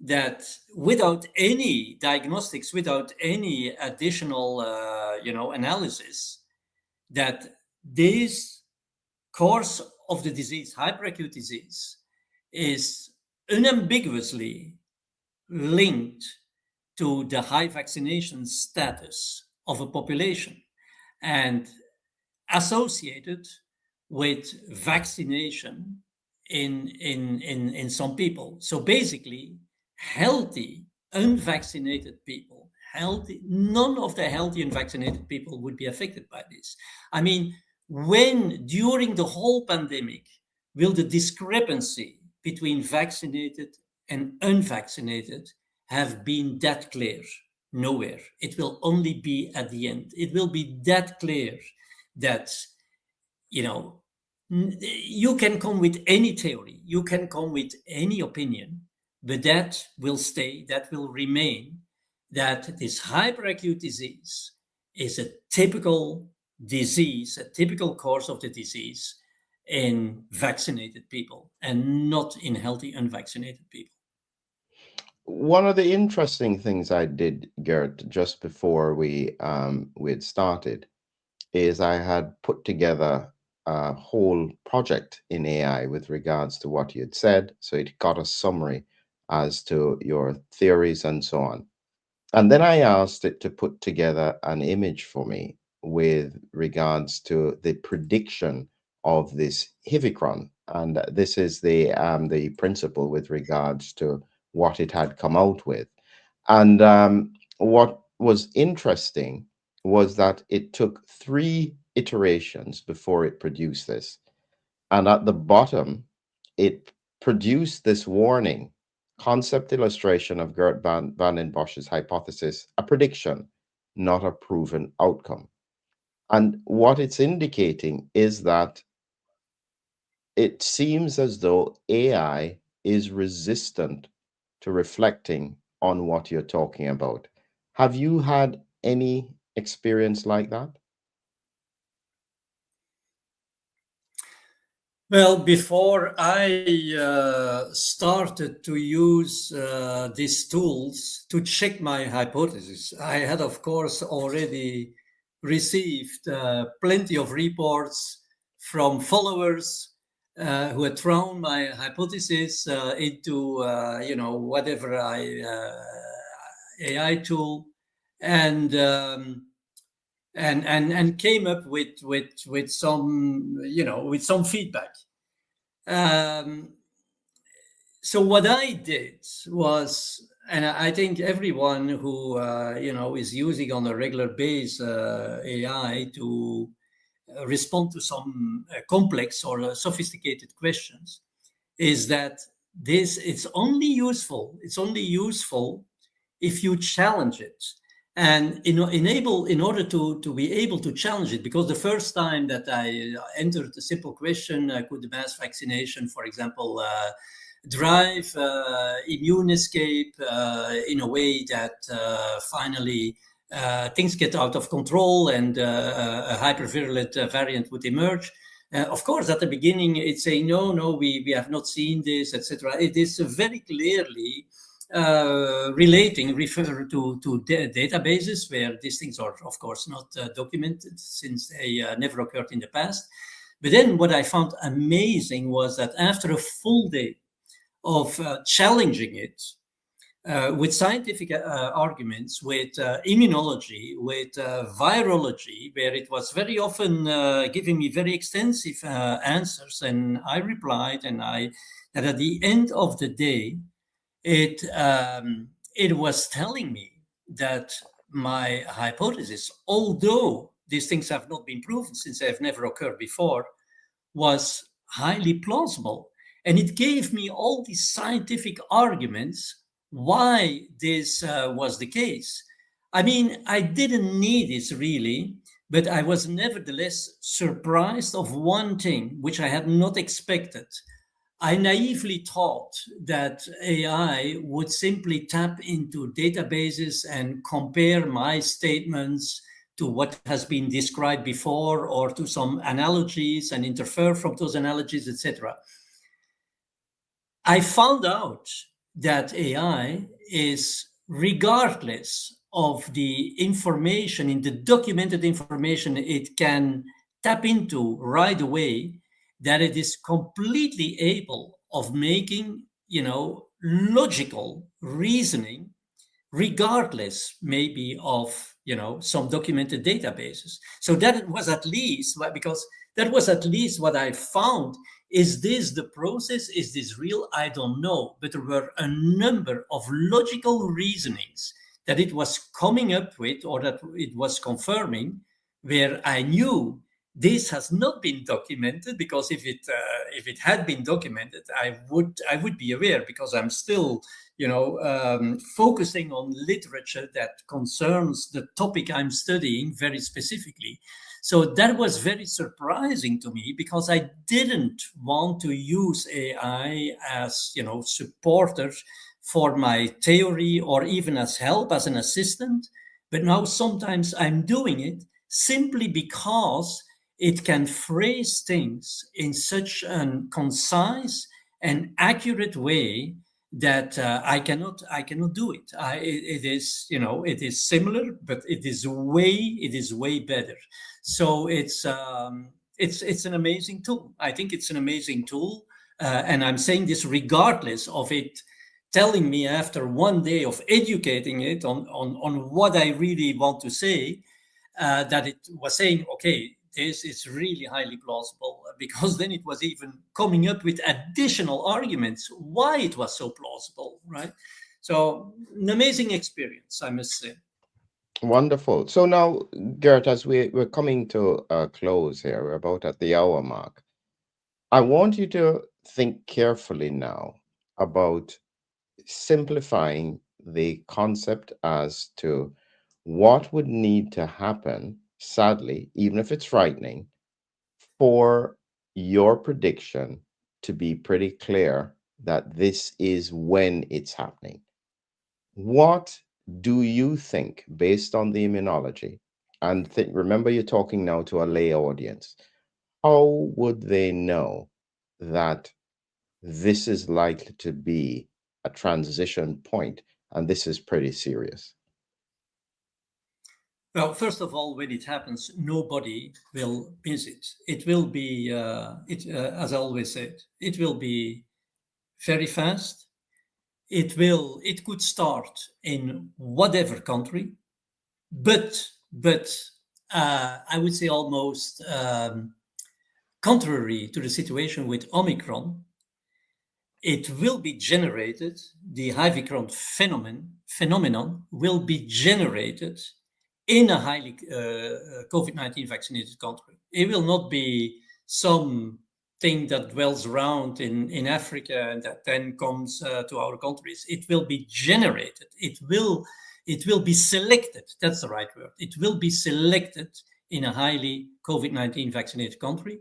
that without any diagnostics, without any additional, analysis, that this course of the disease, hyperacute disease, is unambiguously linked to the high vaccination status of a population and associated with vaccination in some people. So basically, healthy, unvaccinated people, none of the healthy unvaccinated people would be affected by this. I mean, when during the whole pandemic will the discrepancy between vaccinated and unvaccinated have been that clear? Nowhere. It will only be at the end. It will be that clear that, you know, you can come with any theory, you can come with any opinion, but that will stay, that will remain, that this hyperacute disease is a typical disease, a typical course of the disease in vaccinated people and not in healthy unvaccinated people.
One of the interesting things I did, Gert, just before we had started, is I had put together a whole project in AI with regards to what you had said. So it got a summary as to your theories and so on. And then I asked it to put together an image for me with regards to the prediction of this Hivicron. And this is the principle with regards to what it had come out with. And what was interesting was that it took 3 iterations before it produced this. And at the bottom, it produced this warning: concept illustration of Geert Vanden Bosche's hypothesis, a prediction, not a proven outcome. And what it's indicating is that it seems as though AI is resistant to reflecting on what you're talking about. Have you had any experience like that?
Well, before I started to use these tools to check my hypothesis, I had, of course, already received plenty of reports from followers who had thrown my hypothesis into, whatever AI tool, and and came up with some, with some feedback. Um, so what I did was, and I think everyone who is using on a regular basis AI to respond to some complex or sophisticated questions, is that this it's only useful. It's only useful if you challenge it, and in order to be able to challenge it, because the first time that I entered a simple question, could the mass vaccination, for example, drive immune escape in a way that finally things get out of control and a hypervirulent variant would emerge. Of course, at the beginning, it's saying, no, no, we have not seen this, etc. It is very clearly refer to databases where these things are, of course, not documented since they never occurred in the past. But then what I found amazing was that after a full day of challenging it with scientific arguments, with immunology, with virology, where it was very often giving me very extensive answers, and I replied, and at the end of the day, it was telling me that my hypothesis, although these things have not been proven since they have never occurred before, was highly plausible. And it gave me all these scientific arguments why this was the case. I mean, I didn't need this really, but I was nevertheless surprised of one thing which I had not expected. I naively thought that AI would simply tap into databases and compare my statements to what has been described before or to some analogies and interfere from those analogies, etc. I found out that AI is, regardless of the information, in the documented information it can tap into right away, that it is completely able of making, logical reasoning, regardless maybe of, some documented databases. So that was at least, because that was at least what I found. Is this the process? Is this real? I don't know. But there were a number of logical reasonings that it was coming up with, or that it was confirming, where I knew this has not been documented, because if it had been documented, I would be aware, because I'm still focusing on literature that concerns the topic I'm studying very specifically. So that was very surprising to me, because I didn't want to use AI as, supporters for my theory, or even as help, as an assistant. But now sometimes I'm doing it simply because it can phrase things in such a concise and accurate way that I cannot do it. It is, it is similar, but it is way better. So it's an amazing tool. I think it's an amazing tool, and I'm saying this regardless of it telling me, after one day of educating it on what I really want to say, that it was saying, okay, this is really highly plausible, because then it was even coming up with additional arguments why it was so plausible, right? So, an amazing experience, I must say.
Wonderful. So now, Gert, as we're coming to a close here, we're about at the hour mark. I want you to think carefully now about simplifying the concept as to what would need to happen, sadly, even if it's frightening, for your prediction to be pretty clear that this is when it's happening. What do you think, based on the immunology, and remember you're talking now to a lay audience, how would they know that this is likely to be a transition point and this is pretty serious?
Well, first of all, when it happens, nobody will miss it. It will be, as I always said, it will be very fast. It could start in whatever country, but I would say almost contrary to the situation with Omicron, it will be generated, the Omicron phenomenon will be generated in a highly COVID-19 vaccinated country. It will not be some thing that dwells around in Africa and that then comes to our countries. It will be generated. It will be selected. That's the right word. It will be selected in a highly COVID-19 vaccinated country.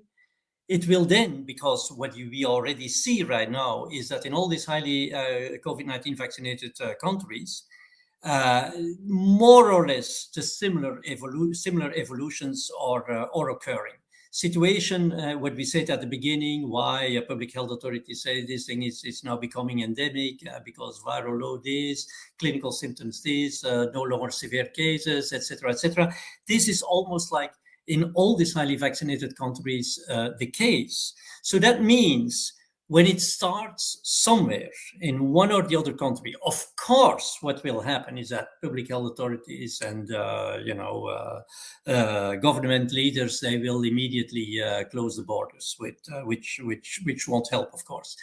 It will then, because what we already see right now is that in all these highly COVID-19 vaccinated countries, more or less the similar evolutions are occurring. Situation, what we said at the beginning, why public health authorities say this thing is now becoming endemic because viral load is, clinical symptoms this, no longer severe cases, etc., etc. This is almost like in all these highly vaccinated countries the case. So that means when it starts somewhere in one or the other country, of course, what will happen is that public health authorities and government leaders, they will immediately close the borders, which won't help, of course.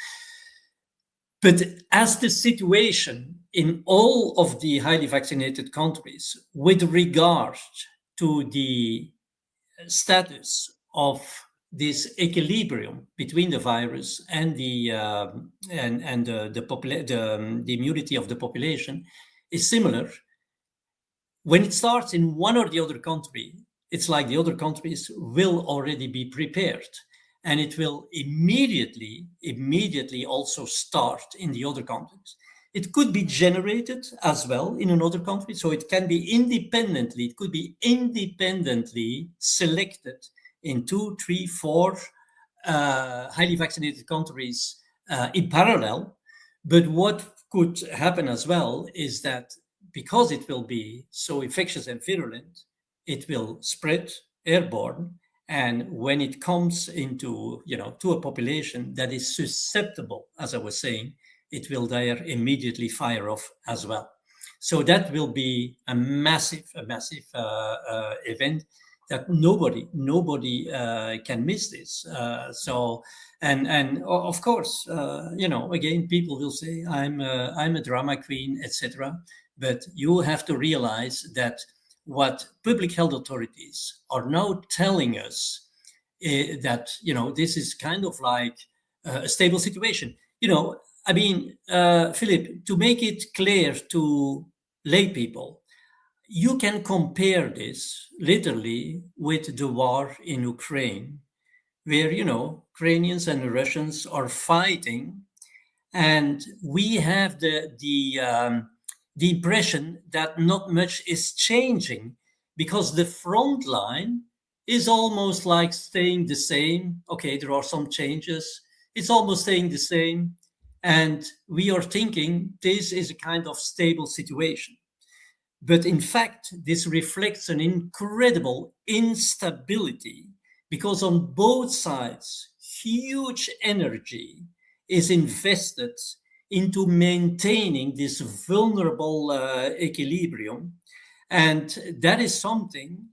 But as the situation in all of the highly vaccinated countries with regard to the status of this equilibrium between the virus and the immunity of the population is similar. When it starts in one or the other country, it's like the other countries will already be prepared, and it will immediately also start in the other countries. It could be generated as well in another country, so it can be independently. It could be independently selected in 2, 3, 4 highly vaccinated countries in parallel. But what could happen as well is that because it will be so infectious and virulent, it will spread airborne. And when it comes into, to a population that is susceptible, as I was saying, it will there immediately fire off as well. So that will be a massive event that nobody can miss this. And of course, again, people will say I'm a drama queen, etc. But you have to realize that what public health authorities are now telling us that this is kind of like a stable situation. Philip, to make it clear to lay people, you can compare this literally with the war in Ukraine, where, Ukrainians and the Russians are fighting, and we have the impression that not much is changing because the front line is almost like staying the same. Okay, there are some changes. It's almost staying the same. And we are thinking this is a kind of stable situation. But in fact, this reflects an incredible instability because on both sides, huge energy is invested into maintaining this vulnerable equilibrium. And that is something,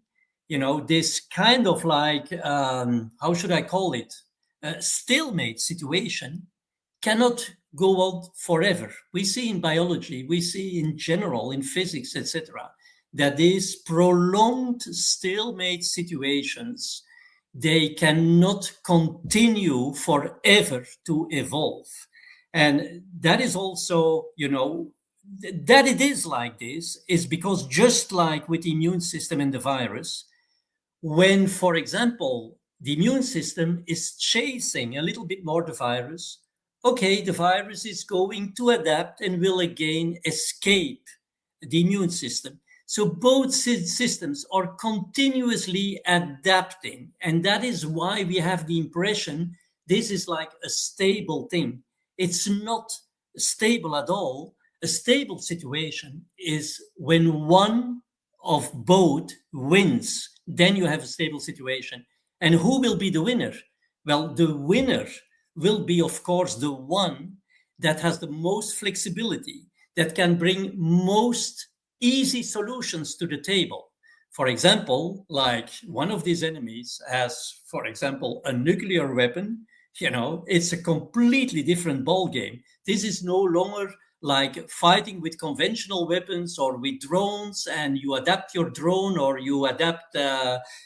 this kind of like, how should I call it, stalemate situation cannot go on forever. We see in biology, we see in general, in physics, etc., that these prolonged stalemate situations, they cannot continue forever to evolve. And that is also, that it is like this is because just like with the immune system and the virus, when, for example, the immune system is chasing a little bit more the virus. Okay, the virus is going to adapt and will again escape the immune system. So both systems are continuously adapting. And that is why we have the impression this is like a stable thing. It's not stable at all. A stable situation is when one of both wins. Then you have a stable situation. And who will be the winner? Well, the winner will be, of course, the one that has the most flexibility, that can bring most easy solutions to the table. For example, like one of these enemies has, for example, a nuclear weapon. It's a completely different ball game. This is no longer like fighting with conventional weapons or with drones, and you adapt your drone or you adapt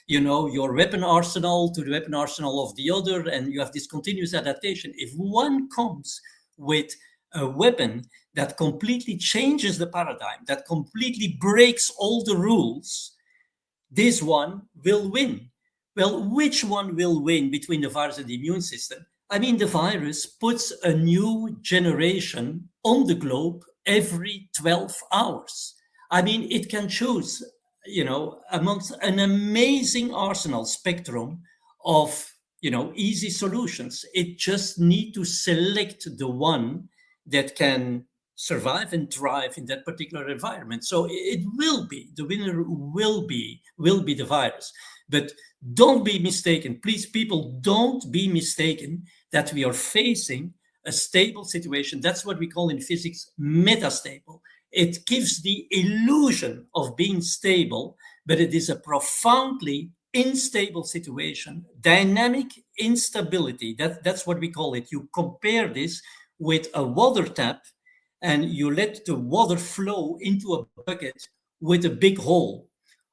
your weapon arsenal to the weapon arsenal of the other, and you have this continuous adaptation. If one comes with a weapon that completely changes the paradigm, that completely breaks all the rules, this one will win. Well, which one will win between the virus and the immune system? I mean, the virus puts a new generation on the globe every 12 hours. I mean, it can choose, amongst an amazing arsenal spectrum of, easy solutions. It just needs to select the one that can survive and thrive in that particular environment. So it will be, the winner will be the virus. But don't be mistaken, please, people, don't be mistaken that we are facing a stable situation. That's what we call in physics metastable. It gives the illusion of being stable, but it is a profoundly unstable situation, dynamic instability. That's what we call it. You compare this with a water tap, and you let the water flow into a bucket with a big hole.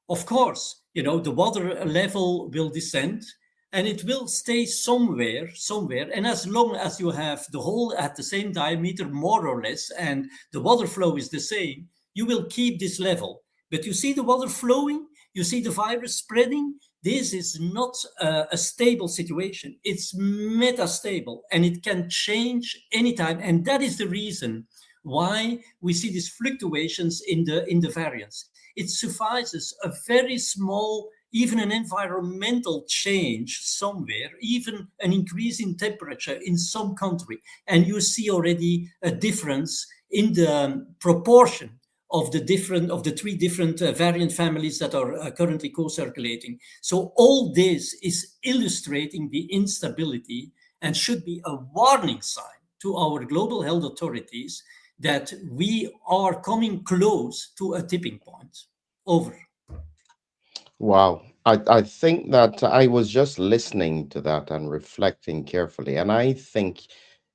Of course, the water level will descend and it will stay somewhere. And as long as you have the hole at the same diameter, more or less, and the water flow is the same, you will keep this level. But you see the water flowing, you see the virus spreading. This is not a stable situation. It's metastable, and it can change anytime. And that is the reason why we see these fluctuations in the variants. It suffices a very small, even an environmental change somewhere, even an increase in temperature in some country, and you see already a difference in the proportion of the three different variant families that are currently co-circulating. So all this is illustrating the instability and should be a warning sign to our global health authorities that we are coming close to a tipping point. Over.
Wow. I think that I was just listening to that and reflecting carefully. And I think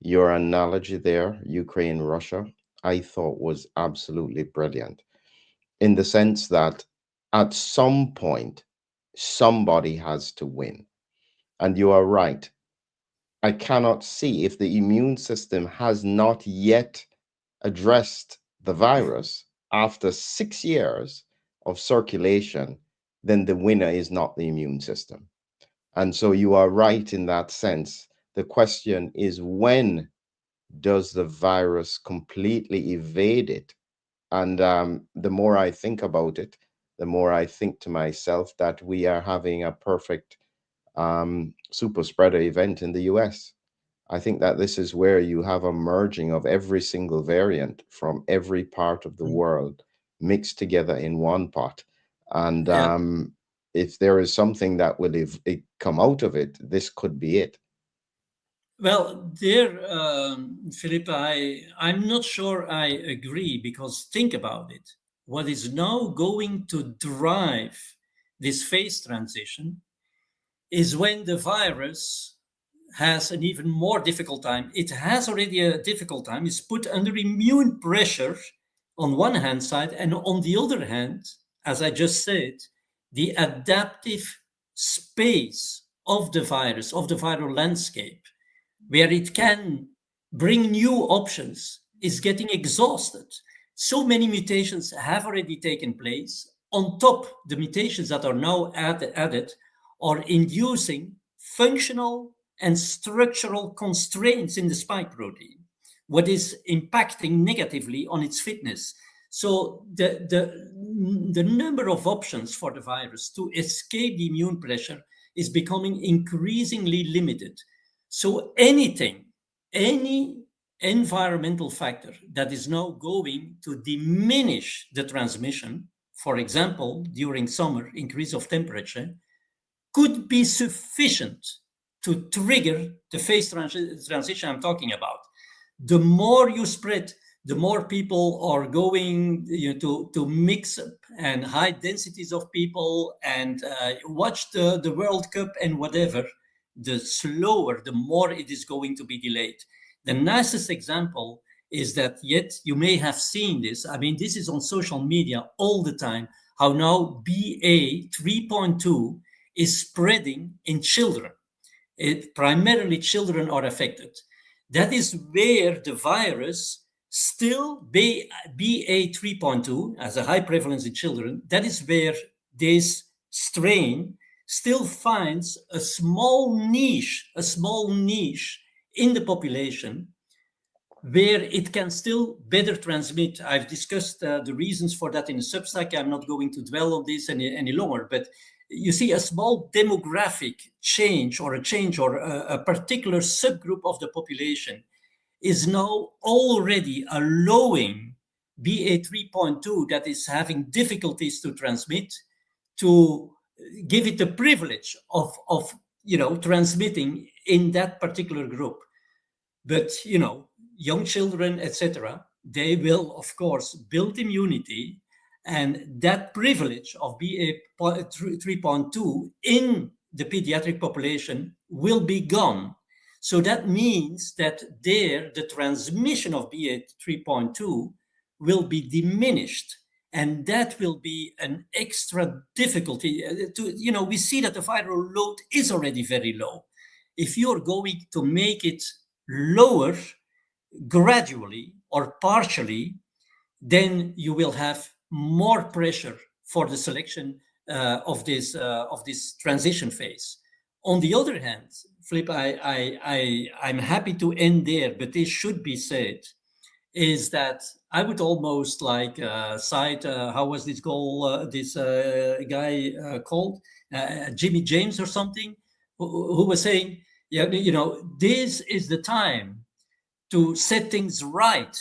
your analogy there, Ukraine, Russia, I thought was absolutely brilliant in the sense that at some point, somebody has to win. And you are right. I cannot see if the immune system has not yet addressed the virus after 6 years of circulation, then the winner is not the immune system. And so you are right in that sense. The question is, when does the virus completely evade it? And the more I think about it, the more I think to myself that we are having a perfect super spreader event in the US. I think that this is where you have a merging of every single variant from every part of the world mixed together in one pot. And
Yeah.
if there is something that will come out of it, this could be it.
Well, there, Philip, I'm not sure I agree, because think about it. What is now going to drive this phase transition is when the virus has an even more difficult time. It has already a difficult time. It's put under immune pressure on one hand side, and on the other hand, as I just said, the adaptive space of the virus, of the viral landscape, where it can bring new options, is getting exhausted. So many mutations have already taken place. On top, the mutations that are now added are inducing functional and structural constraints in the spike protein, what is impacting negatively on its fitness. So the number of options for the virus to escape the immune pressure is becoming increasingly limited. So any environmental factor that is now going to diminish the transmission, for example, during summer, increase of temperature, could be sufficient to trigger the phase transition I'm talking about. The more you spread, the more people are going to mix up and high densities of people and watch the World Cup and whatever, the slower, the more it is going to be delayed. The nicest example is that, yet you may have seen this. I mean, this is on social media all the time, how now BA 3.2 is spreading in children. Primarily children are affected. That is where the virus still, BA 3.2, has a high prevalence in children. That is where this strain still finds a small niche in the population where it can still better transmit. I've discussed the reasons for that in the Substack. I'm not going to dwell on this any longer, but you see a small demographic change or a particular subgroup of the population is now already allowing BA 3.2 that is having difficulties to transmit to give it the privilege of transmitting in that particular group. But young children, etc., they will of course build immunity, and that privilege of BA 3.2 in the pediatric population will be gone. So that means that there the transmission of BA 3.2 will be diminished, and that will be an extra difficulty. We see that the viral load is already very low. If you're going to make it lower gradually or partially, then you will have more pressure for the selection of this transition phase. On the other hand, Flip, I'm happy to end there, but this should be said, is that I would almost like cite, how was this guy called? Jimmy James or something, who was saying, this is the time to set things right.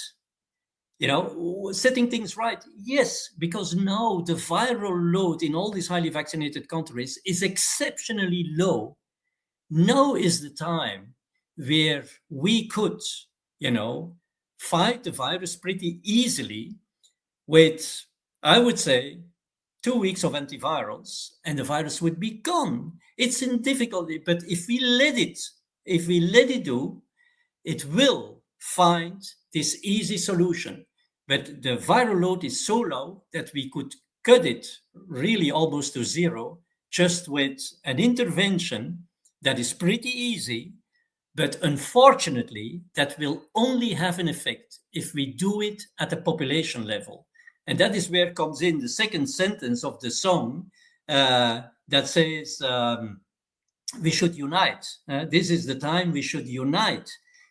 Setting things right, yes, because now the viral load in all these highly vaccinated countries is exceptionally low. Now is the time where we could, fight the virus pretty easily with, I would say, 2 weeks of antivirals, and the virus would be gone. It's in difficulty, but if we let it do, it will find this easy solution. But the viral load is so low that we could cut it really almost to zero just with an intervention that is pretty easy, but unfortunately, that will only have an effect if we do it at a population level. And that is where comes in the second sentence of the song that says, we should unite. This is the time we should unite,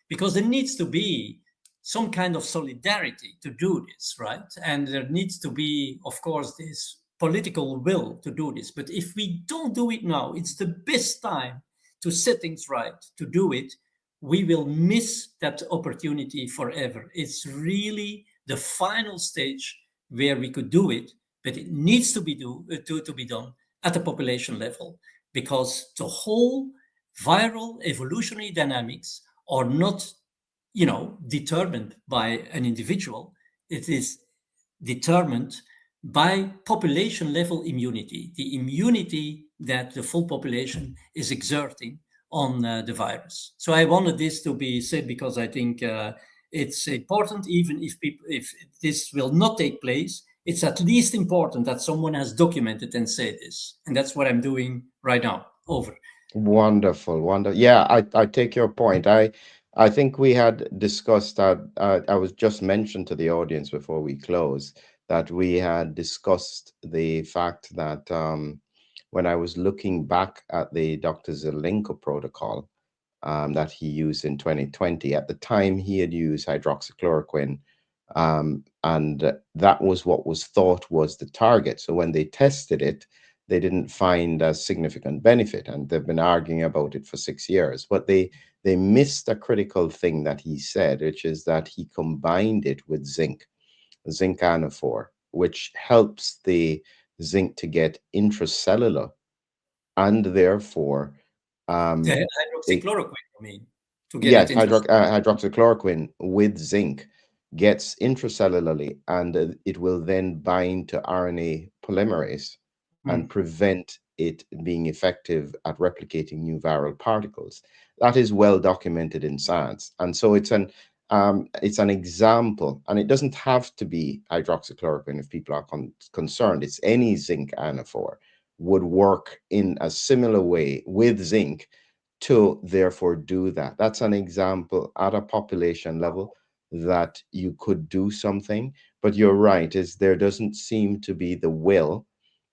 because there needs to be some kind of solidarity to do this, right? And there needs to be, of course, this political will to do this. But if we don't do it now, it's the best time to set things right, to do it. We will miss that opportunity forever. It's really the final stage where we could do it, but it needs to be done at the population level, because the whole viral evolutionary dynamics are not determined by an individual. It is determined by population level immunity, the immunity that the full population is exerting on the virus. So I wanted this to be said because I think it's important, even if this will not take place, it's at least important that someone has documented and said this. And that's what I'm doing right now. Over.
Wonderful, wonderful. Yeah, I take your point. I think we had discussed that. I was just mentioned to the audience before we close that we had discussed the fact that when I was looking back at the Dr. Zelenko protocol that he used in 2020. At the time, he had used hydroxychloroquine, and that was what was thought was the target. So when they tested it, they didn't find a significant benefit, and they've been arguing about it for 6 years. But they missed a critical thing that he said, which is that he combined it with zinc ionophore, which helps the zinc to get intracellular, and therefore
The
um, it,
hydroxychloroquine, I mean, to get it
yes,
into.
hydroxychloroquine with zinc gets intracellularly, and it will then bind to RNA polymerase and
Mm.
prevent it being effective at replicating new viral particles. That is well documented in science, and so it's an example, and it doesn't have to be hydroxychloroquine if people are concerned. It's any zinc ionophore would work in a similar way with zinc to therefore do that. That's an example at a population level that you could do something. But you're right, is there doesn't seem to be the will,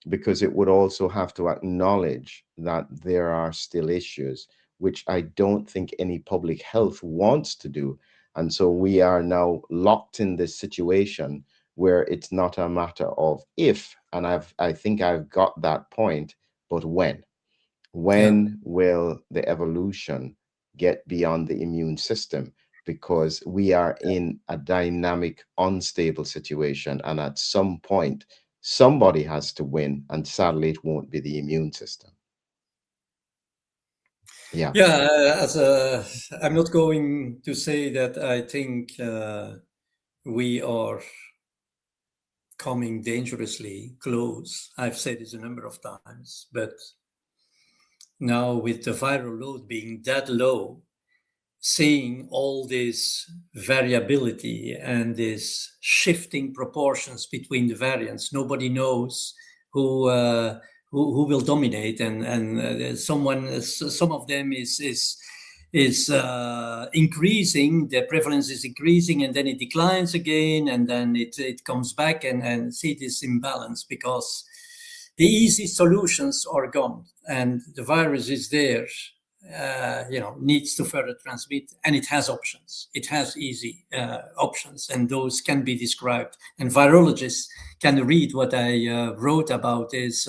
because it would also have to acknowledge that there are still issues, which I don't think any public health wants to do. And so we are now locked in this situation where it's not a matter of if, and I think I've got that point, but when.
Yeah.
When will the evolution get beyond the immune system? Because we are in a dynamic, unstable situation. And at some point, somebody has to win. And sadly, it won't be the immune system. Yeah.
Yeah, I'm not going to say that I think we are coming dangerously close. I've said this a number of times, but now with the viral load being that low, seeing all this variability and this shifting proportions between the variants, nobody knows who who will dominate, and some of them is increasing. The prevalence is increasing, and then it declines again, and then it comes back, and see this imbalance because the easy solutions are gone, and the virus is there, needs to further transmit, and it has options. It has easy options, and those can be described. And virologists can read what I wrote about is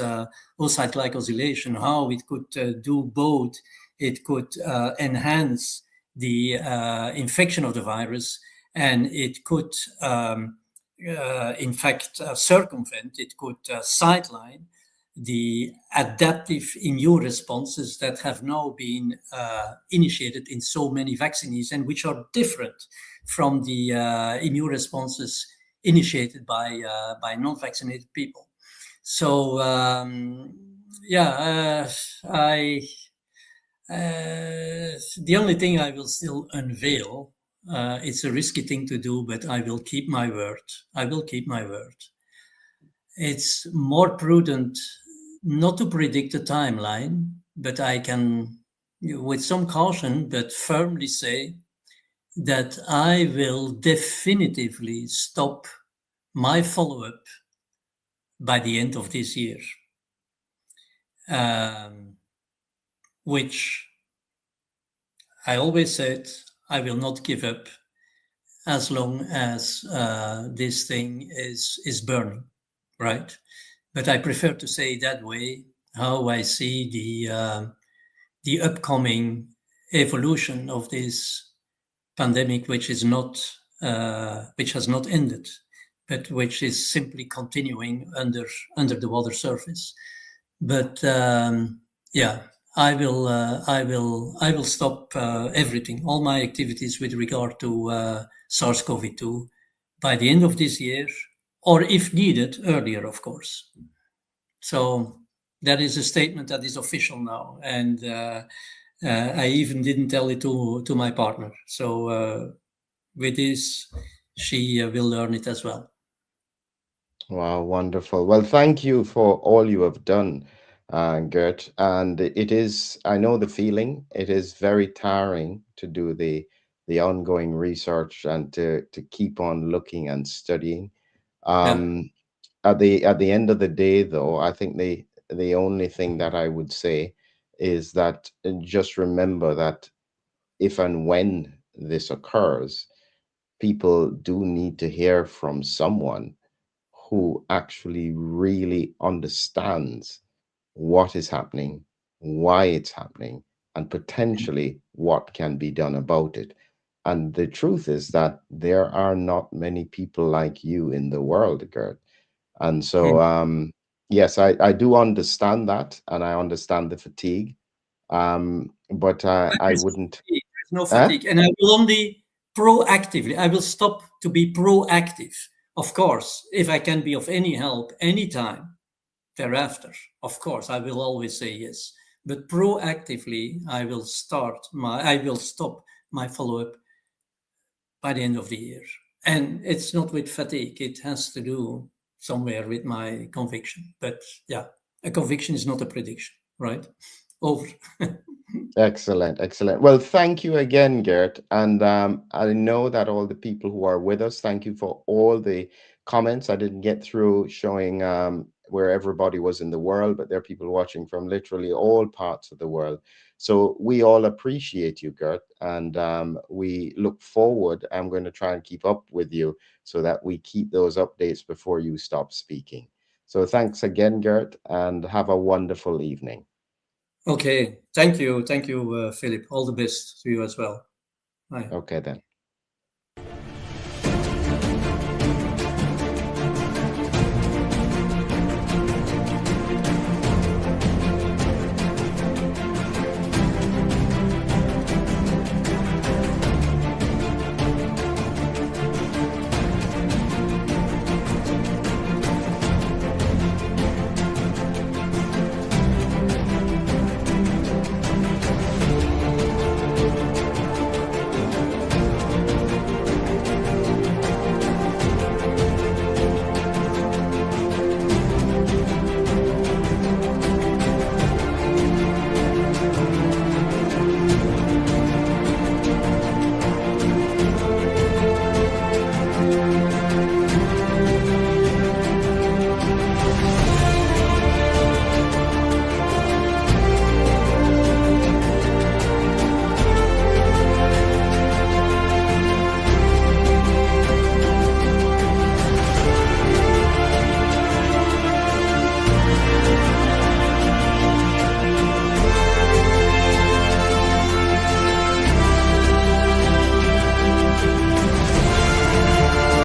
oocyte glycosylation, how it could do both. It could enhance the infection of the virus, and it could, in fact, circumvent. It could sideline the adaptive immune responses that have now been initiated in so many vaccines, and which are different from the immune responses initiated by non-vaccinated people. So I the only thing I will still unveil. It's a risky thing to do, but I will keep my word. I will keep my word. It's more prudent not to predict a timeline, but I can, with some caution, but firmly say that I will definitively stop my follow-up by the end of this year, which I always said I will not give up as long as this thing is burning, right? But I prefer to say that way how I see the upcoming evolution of this pandemic, which is not which has not ended, but which is simply continuing under the water surface. But yeah, I will stop everything, all my activities with regard to SARS-CoV-2 by the end of this year, or if needed, earlier, of course. So that is a statement that is official now, and I even didn't tell it to my partner. So with this, she will learn it as well.
Wow, wonderful. Well, thank you for all you have done, Gert. And it is, I know the feeling. It is very tiring to do the ongoing research and to keep on looking and studying.
Yeah,
Um, at the end of the day, though, I think the only thing that I would say is that just remember that if and when this occurs, people do need to hear from someone who actually really understands what is happening, why it's happening, and potentially what can be done about it. And the truth is that there are not many people like you in the world, Gert. And so, yes, I do understand that, and I understand the fatigue. But I
There's no
wouldn't.
fatigue. There's no
Huh?
fatigue. And I will only proactively, I will stop to be proactive. Of course, if I can be of any help anytime thereafter, of course, I will always say yes. But proactively, I will stop my follow up by the end of the year. And it's not with fatigue, it has to do somewhere with my conviction. But yeah, a conviction is not a prediction, right? Over.
Excellent, excellent. Well, thank you again, Gert. And I know that all the people who are with us, thank you for all the comments. I didn't get through showing where everybody was in the world, but there are people watching from literally all parts of the world. So we all appreciate you, Gert, and we look forward. I'm going to try and keep up with you so that we keep those updates before you stop speaking. So thanks again, Gert, and have a wonderful evening.
Okay. Thank you. Thank you, Philip. All the best to you as well. Bye.
Okay, then.